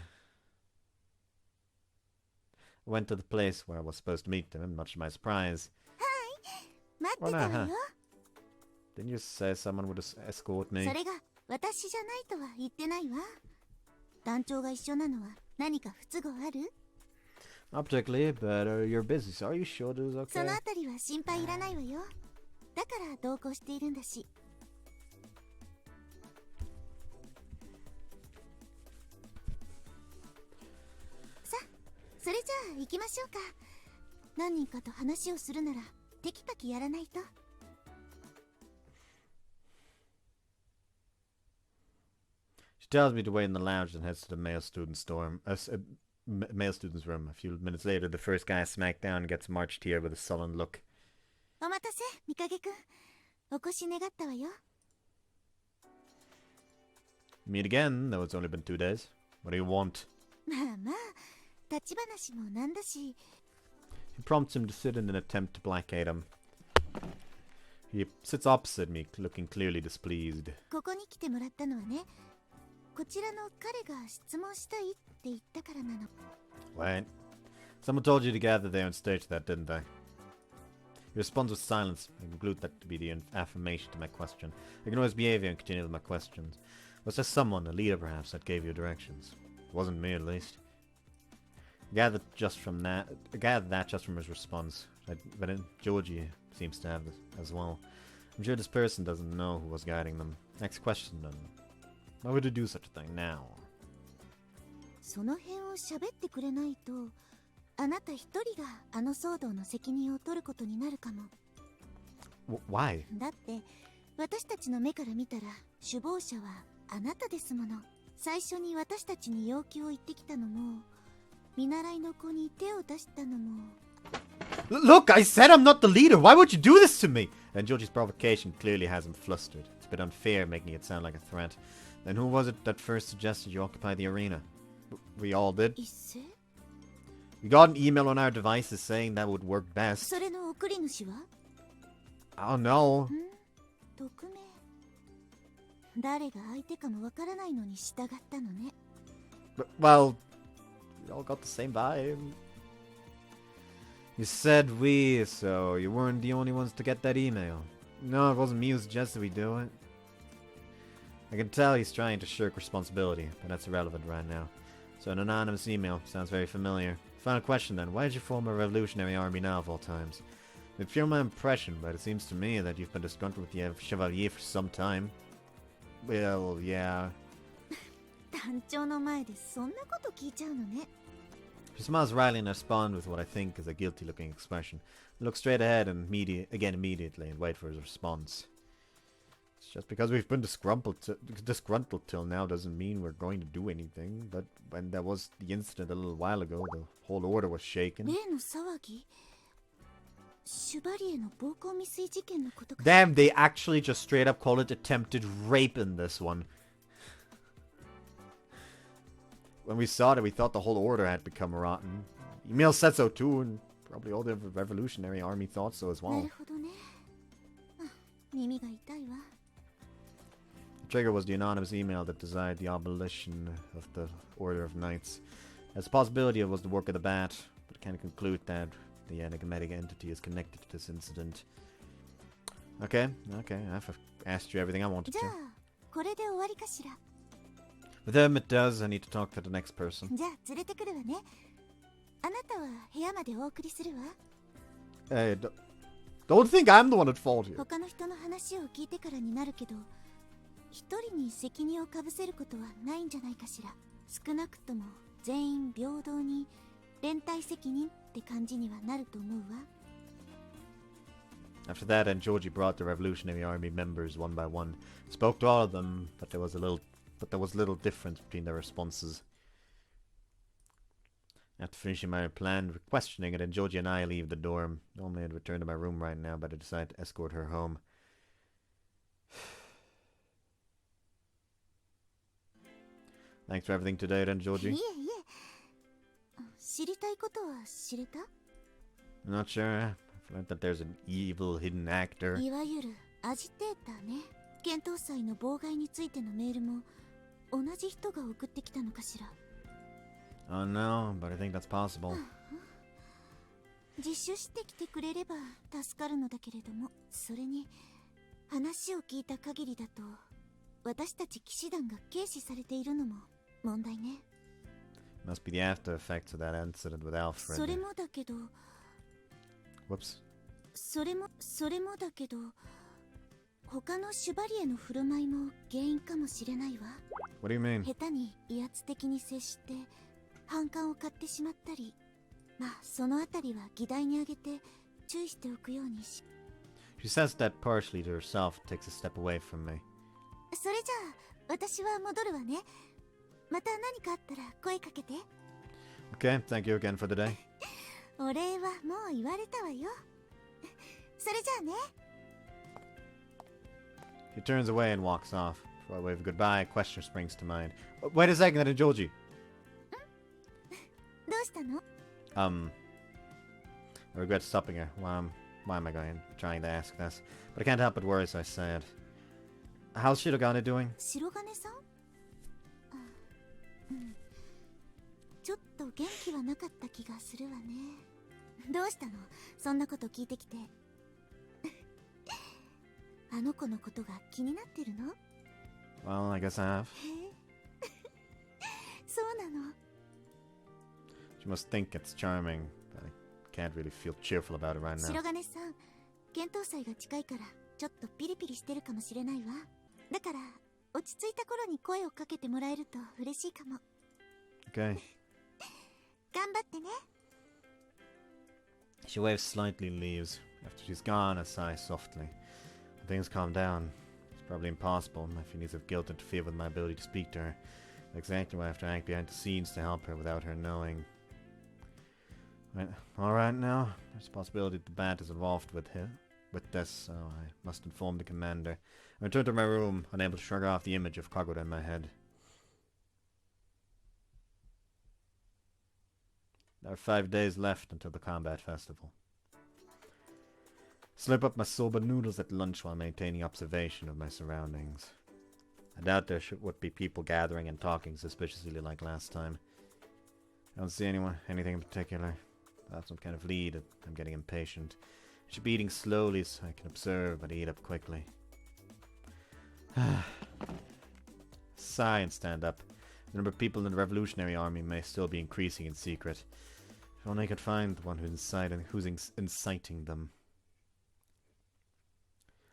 I went to the place where I was supposed to meet them, and much to my surprise. Hi! 待ってたわよ。 Didn't you say someone would escort me? それが私じゃないとは言ってないわ。団長が一緒なのは何か不都合ある？ Not particularly, but you're busy, so are you sure it was そ okay? のあたりは心配いらないわよ。だから同行しているんだし。さあ、それじゃあ行きましょうか。何人かと話をするならテキパキやらないと。She tells me to wait in the lounge and heads to the male student's male student's room. A few minutes later, the first guy smacked down gets marched here with a sullen look. お待たせ、みかげくん。お越し願ったわよ。Meet again, though it's only been 2 days. What do you want? まあまあ、立ち話もなんだし。She prompts him to sit in an attempt to placate him. He sits opposite me, looking clearly displeased. ここに来てもらったのはね、こちらの彼が質問したいって言ったからなの。Wait. Someone told you to gather there and stage that, didn't they? Your response was silence. I conclude that to be the affirmation to my question. I can always behave here and continue with my questions. Was there someone, a leader perhaps, that gave you directions? It wasn't me, at least. I gathered that just from his response. But Georgie seems to have this as well. I'm sure this person doesn't know who was guiding them. Next question then. Why would you do such a thing now? その辺を喋ってくれないと、あなた一人があの騒動の責任を取ることになるかも。Why? だって私たちの目から見たら首謀者はあなたですもの。最初に私たちに要求を言ってきたのも、見習いの子に手を出したのも。Look, I said I'm not the leader. Why would you do this to me? And Georgie's provocation clearly has him flustered. It's a bit unfair, making it sound like a threat. Then who was it that first suggested you occupy the arena? We all did. 一斉？ We got an email on our devices saying that would work best. それの送り主は？ Oh no. 匿名。誰が相手かもわからないのに従ったのね。Well, we all got the same vibe. You said we, so you weren't the only ones to get that email. No, it wasn't me who suggested we do it. I can tell he's trying to shirk responsibility, but that's irrelevant right now. So an anonymous email sounds very familiar. Final question then, why did you form a revolutionary army now of all times? It's pure my impression, but it seems to me that you've been disgruntled with the Chevalier for some time. Well, yeah. 団長の前でそんなこと聞いちゃうのね。 She smiles wryly and I respond with what I think is a guilty-looking expression. I look straight ahead and immediately and wait for his response. It's just because we've been disgruntled till now doesn't mean we're going to do anything. But when there was the incident a little while ago, the whole order was shaken. 例の騒ぎ？シュバリエの暴行未遂事件のことか。 Damn, they actually just straight up call it attempted rape in this one. When we saw it, we thought the whole order had become rotten. Email said so too, and probably all the revolutionary army thought so as な well. るほどね。耳が痛いわ。 The trigger was the anonymous email that desired the abolition of the Order of Knights. There's a possibility it was the work of the Bat, but I can't conclude that the enigmatic entity is connected to this incident. Okay, I've asked you everything I wanted じゃ to. あこれで終わりかしら。 With him it does, I need to talk to the next person. じゃあ連れてくるわね。あなたは部屋までお送りするわ。 Hey, don't think I'm the one at fault here. 他の人の話を聞いてからになるけど、一人に責任をかぶせることはないんじゃないかしら。少なくとも全員平等に連帯責任って感じにはなると思うわ。 After that, and Georgie brought the Revolutionary Army members one by one. Spoke to all of them, but there was little difference between their responses. After finishing my plan, questioning it, and Georgie and I leave the dorm. Normally I'd return to my room right now, but I decide to escort her home. Thanks for everything today, then, いえ Georgie. いえ。知りたいことは知れた？ I'm not sure. I've learned that there's an evil hidden actor. いわゆるアジテーターね。検討祭の妨害についてのメールも同じ人が送ってきたのかしら。 Oh no, but I think that's possible. 自首してきてくれれば助かるのだけれども、それに話を聞いた限りだと私たち騎士団が軽視されているのも問題ね。Must be the after effects of that incident with Alfred. それもだけど Whoops. それもだけど他のシュバリエの振る舞いも原因かもしれないわ。 What do you mean? 下手に威圧的に接して反感を買ってしまったり、まあそのあたりは議題に挙げて注意しておくようにし。 She says that partially to herself, takes a step away from me. それじゃあ私は戻るわね。また何かあったら声かけて。 Okay, thank you again for the day. お礼はもう言われたわよ。それじゃあね。 She turns away and walks off. Before I wave goodbye, a question springs to mind. Wait a second, that Joji. どうしたの？ I regret stopping her. Why am I trying to ask this? But I can't help but worry, so I say it. How's Shirogane doing? 白金さん？あ、うん。ちょっと元気はなかった気がするわね。どうしたの？そんなこと聞いてきて。あの子のことが気になってるの？ Well, I guess I have. そうなの。 She must think it's charming, but I can't really feel cheerful about it right now. 白金さん、検討祭が近いからちょっとピリピリしてるかもしれないわ。だから落ち着いた頃に声をかけてもらえると嬉しいかも。 Okay. 頑張ってね。 She waves slightly and leaves. After she's gone, I sigh softly. When things calm down, it's probably impossible. My feelings of guilt interfere with my ability to speak to her. Exactly why I have to act behind the scenes to help her without her knowing. Right, alright now. There's a possibility the bat is involved with this, so I must inform the commander. I return to my room, unable to shrug off the image of Kagura in my head. There are 5 days left until the combat festival. Slurp up my soba noodles at lunch while maintaining observation of my surroundings. I doubt there would be people gathering and talking suspiciously like last time. I don't see anything in particular. Perhaps some kind of lead. I'm getting impatient. I should be eating slowly so I can observe, but eat up quickly. Sigh and stand up. The number of people in the Revolutionary Army may still be increasing in secret. If only I could find the one who's inciting them.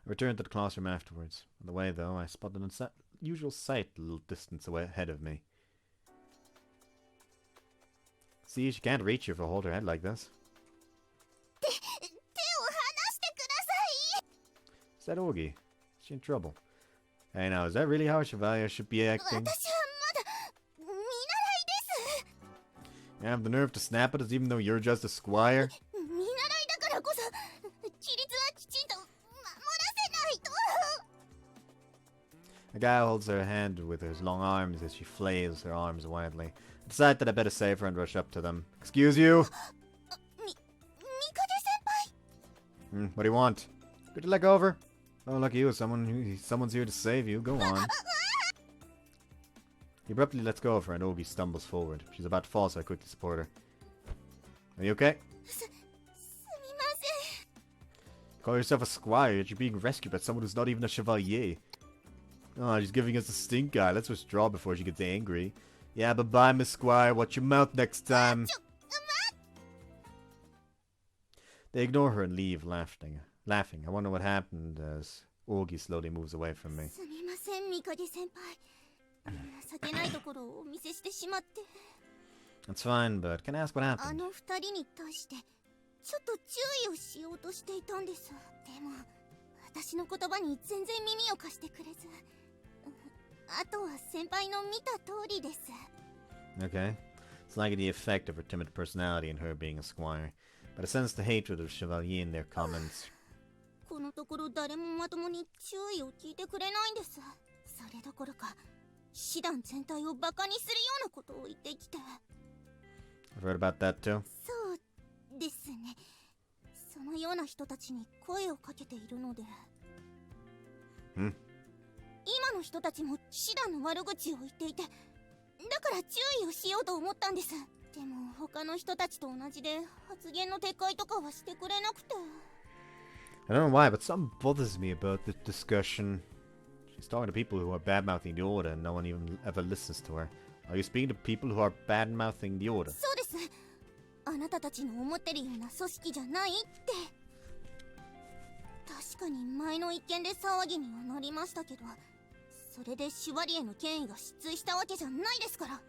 I returned to the classroom afterwards. On the way, though, I spotted an unusual sight a little distance away ahead of me. See, she can't reach you if I hold her head like this. Is that Ogi? Is she in trouble? Hey now, is that really how a Chevalier should be acting? You have the nerve to snap at us even though you're just a squire? A guy holds her hand with his long arms as she flails her arms wildly. I decide that I better save her and rush up to them. Excuse you? What do you want? Good to let go of her? Oh, look at you, someone's here to save you. Go on. He abruptly lets go of her and Ogi stumbles forward. She's about to fall, so I quickly support her. Are you okay? Call yourself a squire, yet you're being rescued by someone who's not even a chevalier. Oh, she's giving us a stink eye. Let's withdraw before she gets angry. Yeah, bye-bye, Miss Squire. Watch your mouth next time. They ignore her and leave, laughing. I wonder what happened as Ogi slowly moves away from me. That's fine, but can I ask what happened? ちょっと注意をしようとしていたんです。でも私の言葉に全然耳を貸してくれず、あとは先輩の見た通りです。 Okay. It's likely the effect of her timid personality and her being a squire. But I sense the hatred of Chevalier in their comments. このところ誰もまともに注意を聞いてくれないんです。それどころか、師団全体をバカにするようなことを言ってきて。I've heard about that too. そうですね。そのような人たちに声をかけているので。今の人たちも師団の悪口を言っていて、だから注意をしようと思ったんです。でも他の人たちと同じで発言の撤回とかはしてくれなくて。I don't know why, but something bothers me about this discussion. She's talking to people who are bad-mouthing the order and no one even ever listens to her. Are you speaking to people who are bad-mouthing the order? そうです。あなたたちの思ってるような組織じゃないって。確かに前の一件で騒ぎにはなりましたけど、それでシュバリエの権威が失墜したわけじゃないですから。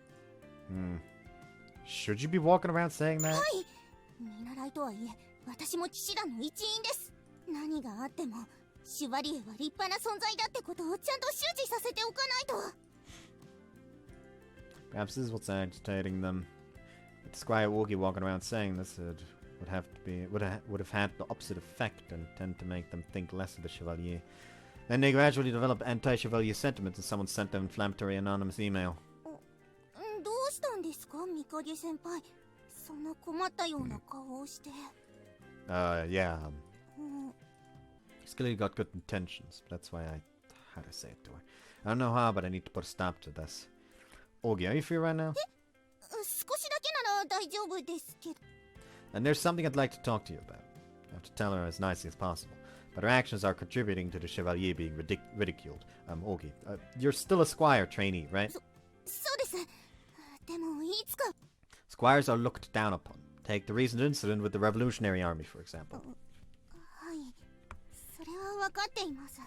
Should you be walking around saying that? はい。見習いとはいえ、私も騎士団の一員です。何があってもシュバリエは立派な存在だってことをちゃんと周知させておかないと。Perhaps this is what's agitating them. With Squire Woogie walking around saying this, it would have had the opposite effect and tend to make them think less of the Chevalier. Then they gradually develop anti-Chevalier sentiments and someone sent them inflammatory anonymous email. どうしたんですか、ミカゲ先輩。そんな困ったような顔をして。Yeah. She's clearly got good intentions, but that's why I had to say it to her. I don't know how, but I need to put a stop to this. Ogi, are you free right now? 少しだけなら大丈夫ですけど。And there's something I'd like to talk to you about. I have to tell her as nicely as possible. But her actions are contributing to the Chevalier being ridiculed. Ogi, you're still a Squire trainee, right? そうです。でもいつか。Squires are looked down upon. Take the recent incident with the Revolutionary Army, for example. はい。それは分かっています。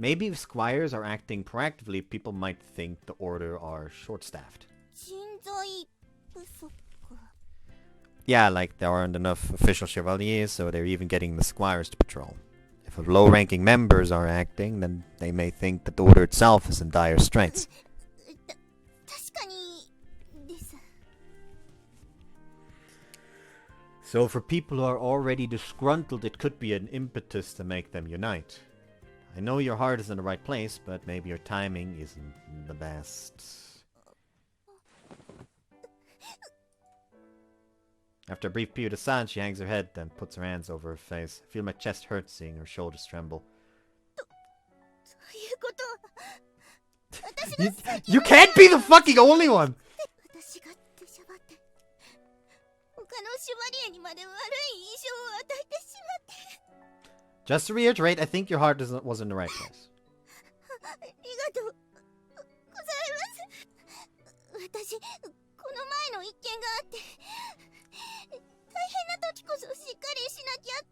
Maybe if Squires are acting proactively, people might think the Order are short-staffed. 人材不足。Yeah, like there aren't enough official Chevaliers, so they're even getting the Squires to patrol. If low-ranking members are acting, then they may think that the Order itself is in dire straits. 確かにです。 So for people who are already disgruntled, it could be an impetus to make them unite. I know your heart is in the right place, but maybe your timing isn't the best. After a brief period of silence, she hangs her head, then puts her hands over her face. I feel my chest hurt seeing her shoulders tremble. You can't be the fucking only one! Just to reiterate, I think your heart was in the right place. 私、この前の一件があって、大変な時こそしっかりしなきゃっ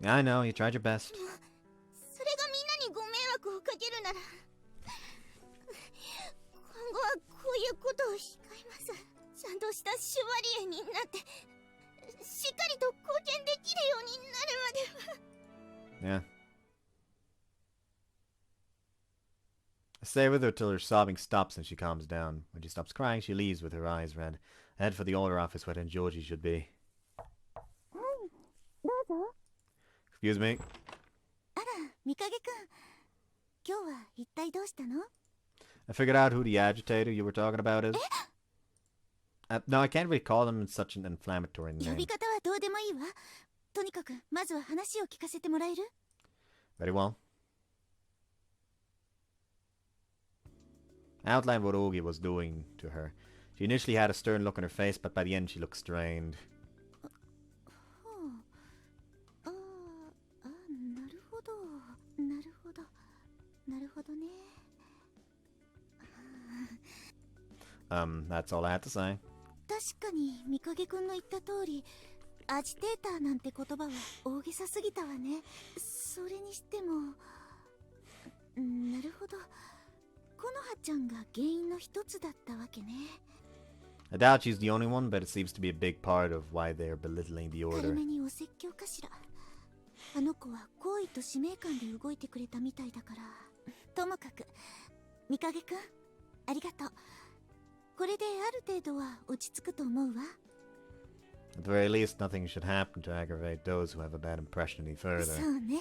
て。I know, you tried your best. それがみんなにご迷惑をかけるなら、今後はこういうことを控えます。ちゃんとしたシュバリエになって、しっかりと貢献できるようになるまでは。Yeah. I stay with her till her sobbing stops and she calms down. When she stops crying, she leaves with her eyes red. I head for the order office where Georgie should be. Excuse me. あら、ミカゲくん。今日は一体どうしたの? I figured out who the agitator you were talking about is. No, I can't really call him in such an inflammatory name. 呼び方はどうでもいいわ。とにかく、まずは話を聞かせてもらえる? Very well. I outlined what Ogi was doing to her. She initially had a stern look on her face, but by the end she looked strained. なるほど。なるほど。なるほどね。That's all I had to say. 確かに、ミカゲくんの言った通り、アジテーターなんて言葉は大げさすぎたわね。それにしても、なるほど。コノハちゃんが原因の一つだったわけね。I doubt she's the only one, but it seems to be a big part of why they are belittling the order. 軽めにお説教かしら。あの子は好意と使命感で動いてくれたみたいだから。ともかく、ミカゲくん、ありがとう。これである程度は落ち着くと思うわ。At the very least, nothing should happen to aggravate those who have a bad impression any further. そうね。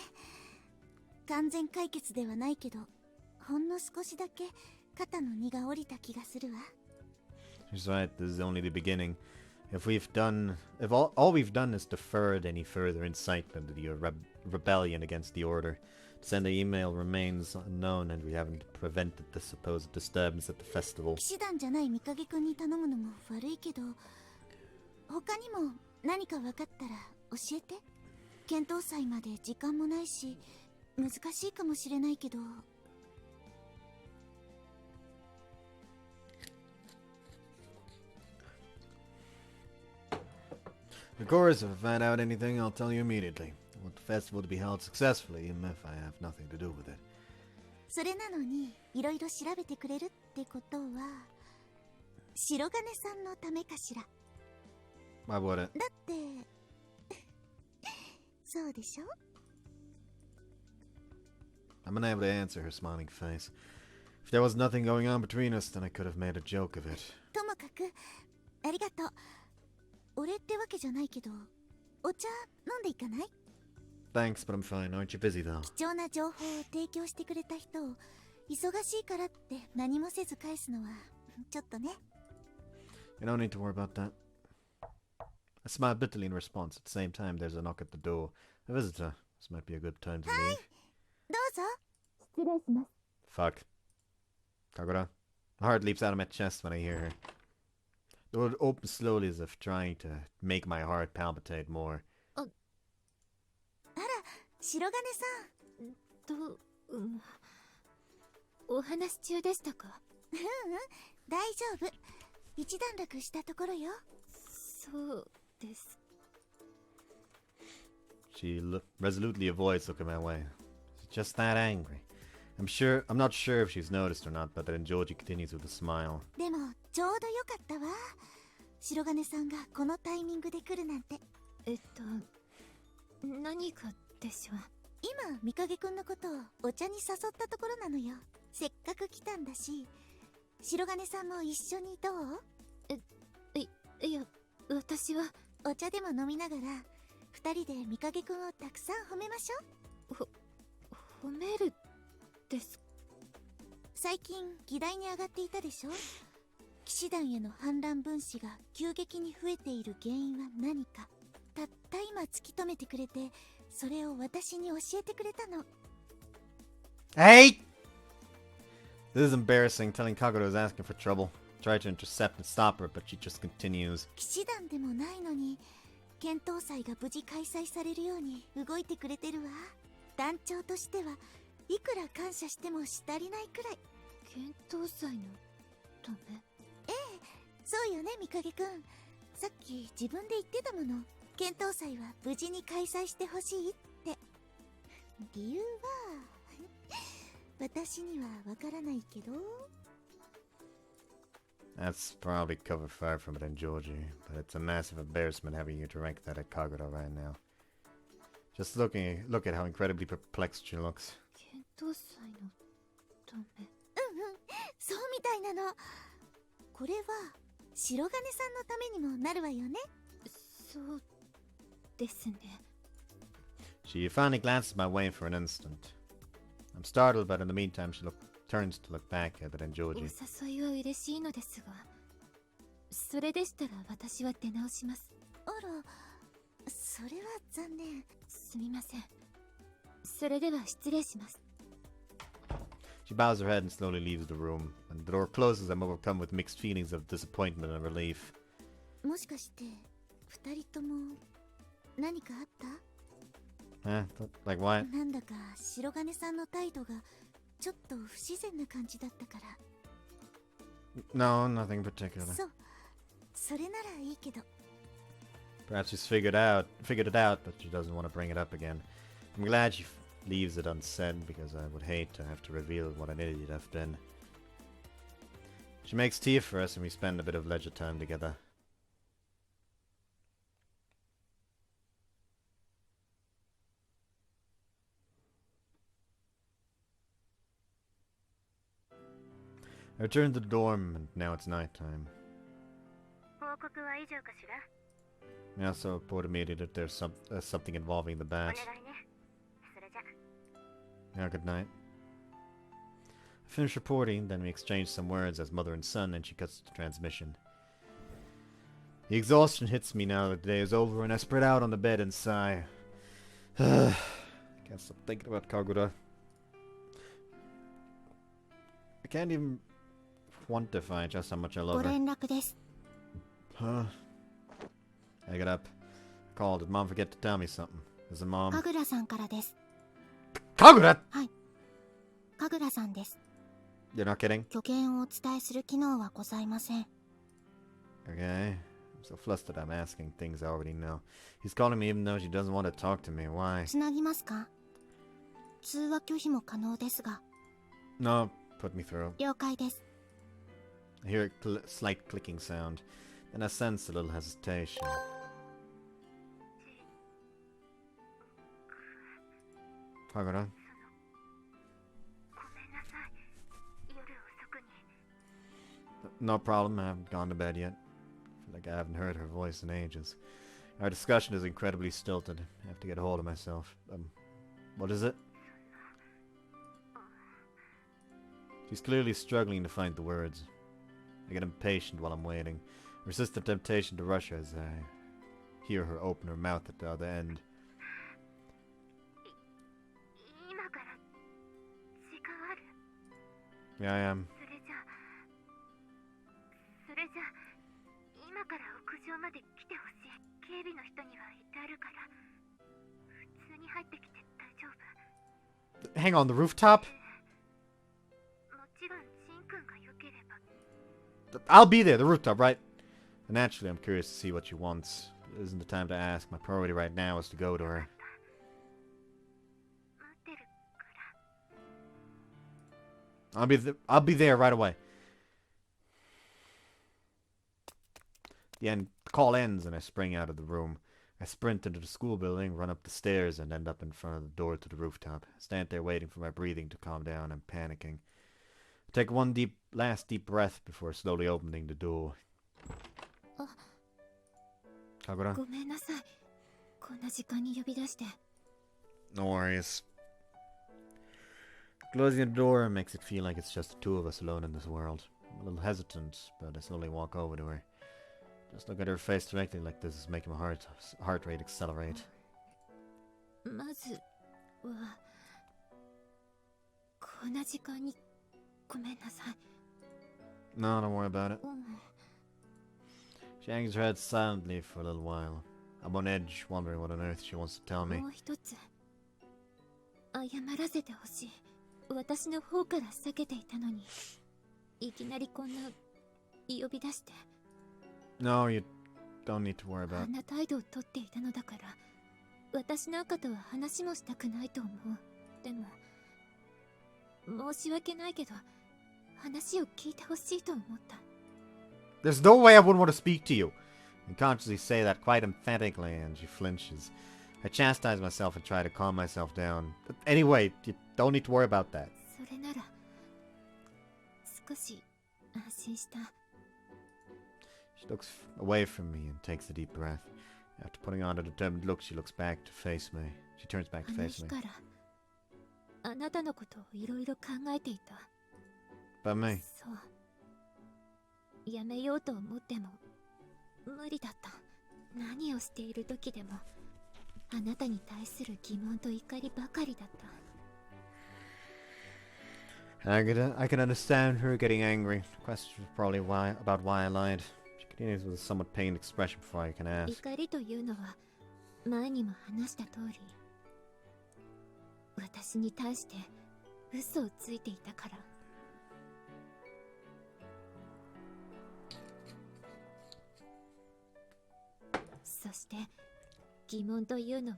完全解決ではないけど、ほんの少しだけ肩の荷が下りた気がするわ。She's right, this is only the beginning. If all we've done is deferred any further incitement to the rebellion against the order, to send the email remains unknown, and we haven't prevented the supposed disturbance at the festival. 騎士団じゃないミカゲくんに頼むのも悪いけど、他にも何か分かったら教えて。検討祭まで時間もないし、難しいかもしれないけど。Of course, if I find out anything, I'll tell you immediately. I want the festival to be held successfully, even if I have nothing to do with it. それなのにいろいろ調べてくれるってことは白金さんのためかしら。 Why would it? だってそうでしょ。 I'm unable to answer her smiling face. If there was nothing going on between us, then I could have made a joke of it. ともかくありがとう。俺ってわけじゃないけどお茶飲んでいかない？ Thanks, but I'm fine. Aren't you busy, though? 貴重な情報を提供してくれた人を忙しいからって何もせず返すのはちょっとね。 You don't need to worry about that. I smile bitterly in response. At the same time, there's a knock at the door. A visitor. This might be a good time to leave. どうぞ。失礼します。 Fuck. Kagura. My heart leaps out of my chest when I hear her. The door opens slowly as if trying to make my heart palpitate more. あら、白金さん。お話中でしたか？大丈夫。一段落したところよ。そうです。 She resolutely avoids looking my way. She's just that angry. I'm not sure if she's noticed or not, but then Joji continues with a smile. でもちょうどよかったわ。白金さんがこのタイミングで来るなんて。何かでしょう。今三影くんのことをお茶に誘ったところなのよ。せっかく来たんだし。白金さんも一緒にどう？いや、私はお茶でも飲みながら二人で三影くんをたくさん褒めましょう。褒めるです。最近議題に上がっていたでしょ。騎士団への反乱分子が急激に増えている原因は何か。たった今突き止めてくれて、それを私に教えてくれたの。 Hey! This is embarrassing, telling Kagura is asking for trouble. Try to intercept and stop her, but she just continues. 騎士団でもないのに検討祭が無事開催されるように動いてくれてるわ。団長としてはいくら感謝してもし足りないくらい。検討祭のため？ええ、そうよね三影くん。さっき自分で言ってたもの。検討祭は無事に開催してほしいって。理由は私にはわからないけど。 That's probably cover fire from it in Georgie, but it's a massive embarrassment having you to rank that at Kagura right now. Just look at how incredibly perplexed she looks. 検討祭のため？そうみたいなの。これは白金さんのためにもなるわよね。そうですね。 She finally glances my way for an instant. I'm startled, but in the meantime she turns to look back at it in お Georgie. 誘いは嬉しいのですが、それでしたら私は出直します。あら、それは残念。すみません。それでは失礼します。 She bows her head and slowly leaves the room. And the door closes, I'm overcome with mixed feelings of disappointment and relief. もしかして二人とも何かあった？ Like what? なんだか白金さんの態度がちょっと不自然な感じだったから。 No, nothing particular. そう、それならいいけど。 Perhaps she's figured it out, but she doesn't want to bring it up again. I'm glad she leaves it unsaid because I would hate to have to reveal what an idiot I've been. She makes tea for us and we spend a bit of leisure time together. I return to the dorm and now it's night time. 報告は以上かしら？ I also report immediately that there's something involving the bat. お願いね。それじゃ。 Yeah, good night. I finish reporting, then we exchange some words as mother and son, and she cuts the transmission. The exhaustion hits me now that the day is over, and I spread out on the bed and sigh. I can't stop thinking about Kagura. I can't even quantify just how much I ご love her. 連絡です。 Huh? I get up. Called. Did Mom forget to tell me something? Is it Mom? 神楽さんからです。 Kagura! 神楽さんです。 You're not kidding? 虚言をお伝えする機能はございません。 Okay. I'm So flustered I'm asking things I already know. He's calling me even though she doesn't want to talk to me. Why? つなぎますか？通話拒否も可能ですが。 No, put me through. 了解です。 I hear a slight clicking sound, and I sense a little hesitation. Kagura? No problem, I haven't gone to bed yet. I feel like I haven't heard her voice in ages. Our discussion is incredibly stilted. I have to get a hold of myself. What is it? She's clearly struggling to find the words. I get impatient while I'm waiting. Resist the temptation to rush her as I hear her open her mouth at the other end. Yeah, I am. Hang on, the rooftop? I'll be there, the rooftop, right? And naturally, I'm curious to see what she wants. It isn't the time to ask. My priority right now is to go to her. I'll be there right away. The call ends and I spring out of the room. I sprint into the school building, run up the stairs, and end up in front of the door to the rooftop. I stand there waiting for my breathing to calm down. I'm panicking. I take one last deep breath before slowly opening the door. Kagura? ごめんなさい。こんな時間に呼び出して。 No worries. Closing the door makes it feel like it's just the two of us alone in this world. I'm a little hesitant, but I slowly walk over to her. Just look at her face directly like this is making my heart rate accelerate. まずはこんな時間にごめんなさい。 No, don't worry about it. She hangs her head silently for a little while. I'm on edge, wondering what on earth she wants to tell me. もう一つ謝らせてほしい。私の方から避けていたのに、いきなりこんな呼び出して。 No, you don't need to worry about it. あんな態度をとっていたのだから、私なんかとは話もしたくないと思う。でも、申し訳ないけど、話を聞いてほしいと思った。 There's no way I wouldn't want to speak to you. I consciously say that quite emphatically, and she flinches. I chastise myself and try to calm myself down. But anyway, you don't need to worry about that. それなら、少し安心した。 She looks away from me and takes a deep breath. After putting on a determined look, she looks back to face me. She turns back to あの face 日 me. から、あなたのことをいろいろ考えていた。 But me. そう。やめようと思っても、無理だった。何をしている時でも、あなたに対する疑問と怒りばかりだった。 I can understand her getting angry. The question was probably about why I lied. She continues with a somewhat pained expression before I can ask. 怒りというのは、前にも話した通り、私に対して嘘をついていたから。 そして疑問というのは、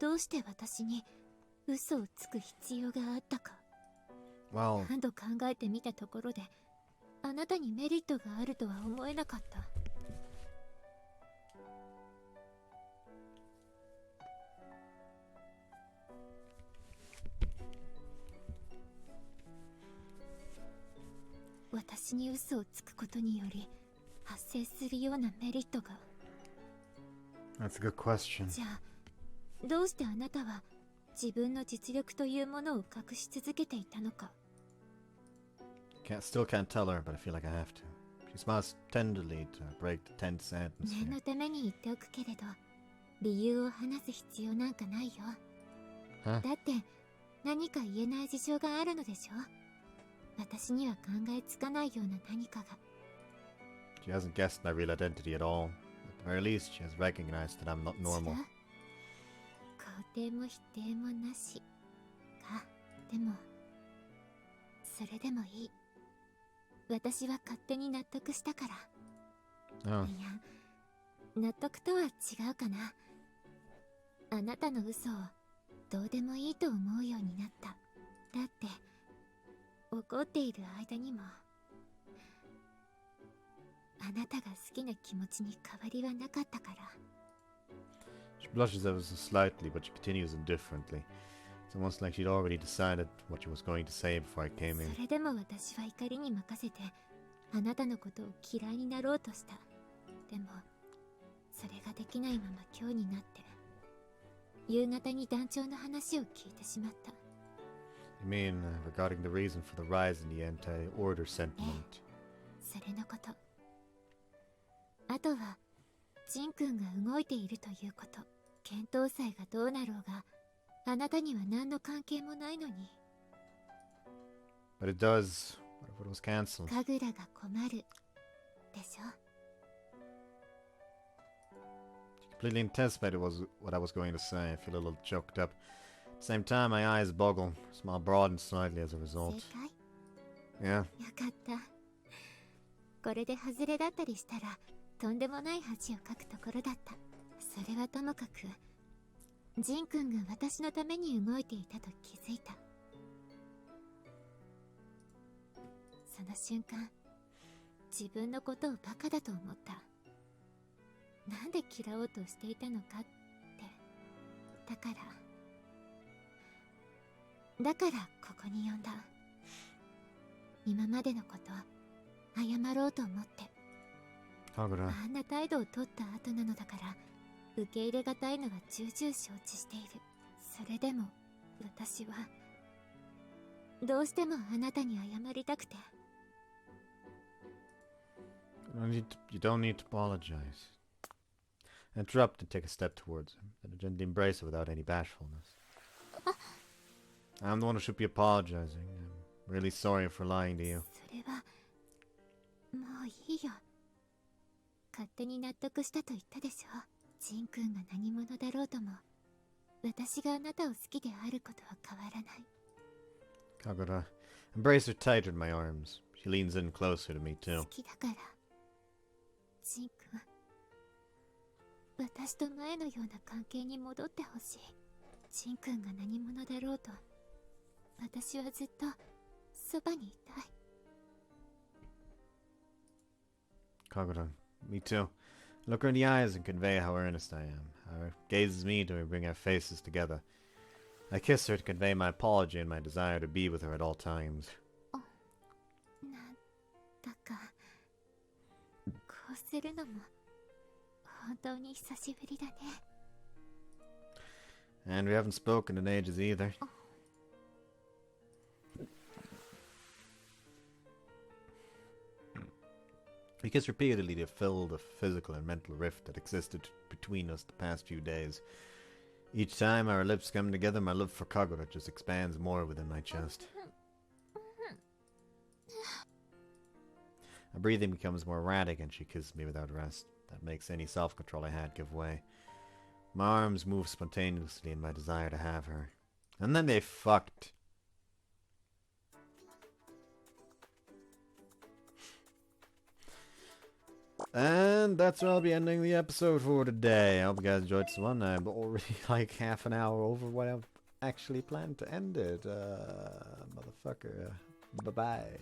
どうして私に嘘をつく必要があったか。 Well, 何度考えてみたところで、あなたにメリットがあるとは思えなかった。 私に嘘をつくことにより発生するようなメリットが。 that's a good question. じゃあ、どうしてあなたは自分の実力というものを隠し続けていたのか。 Still can't tell her, but I feel like I have to. She smiles tenderly to break the tense 念 atmosphere. のために言っておくけれど、理由を話す必要なんかないよ。 Huh? だって何か言えない事情があるのでしょ。私には考えつかないような何かが。 She hasn't guessed my real identity at all. At the very least, she has recognized that I'm not normal. 肯定も否定もなしか。でもそれでもいい。私は勝手に納得したから。Oh. いや、納得とは違うかな。あなたの嘘をどうでもいいと思うようになった。だって怒っている間にもあなたが好きな気持ちに変わりはなかったから。 She blushes ever so slightly, but she continues indifferently. It's almost like she'd already decided what she was going to say before I came in. それでも私は怒りに任せてあなたのことを嫌いになろうとした。でもそれができないまま今日になって夕方に団長の話を聞いてしまった。 You mean regarding the reason for the rise in the anti-order sentiment? それのこと。あとはジン君が動いているということ。検討祭がどうなろうがあなたには何の関係もないのに。 But it does. What if it was cancelled? カグラが困るでしょ。 Completely anticipated what I was going to say. I feel a little choked up. At the same time, my eyes boggle. Smile broaden slightly as a 正 result. 解。 Yeah. よかった。これで外れだったりしたらとんでもない恥をかくところだった。それはともかくジン君が私のために動いていたと気づいた。その瞬間自分のことをバカだと思った。なんで嫌おうとしていたのかって。だからここに呼んだ。今までのこと謝ろうと思って。 Kagura. あんな態度を取った後なのだから受け入れがたいのは重々承知している。それでも私はどうしてもあなたに謝りたくて。 You don't need to apologize. I interrupt and take a step towards him, then I gently embrace her without any bashfulness. I'm the one who should be apologizing. I'm really sorry for lying to you. それはもういいよ。勝手に納得したと言ったでしょ。ジン君が何者だろうとも私があなたを好きであることは変わらない。 Kagura. Embrace her tighter in my arms. She leans in closer to me 好 too. きだからジン君、私と前のような関係に戻ってほしい。ジン君が何者だろうと私はずっとそばにいたい。 Kagura. Me too. I look her in the eyes and convey how earnest I am. How her gazes me till we bring our faces together. I kiss her to convey my apology and my desire to be with her at all times. なんだかこうするのも本当に久しぶりだね。 And we haven't spoken in ages either. We kiss repeatedly to fill the physical and mental rift that existed between us the past few days. Each time our lips come together, my love for Kagura just expands more within my chest. Our breathing becomes more erratic and she kisses me without rest. That makes any self-control I had give way. My arms move spontaneously in my desire to have her. And then they fucked. And that's where I'll be ending the episode for today. I hope you guys enjoyed this one. I'm already like half an hour over what I've actually planned to end it. Motherfucker. Bye-bye.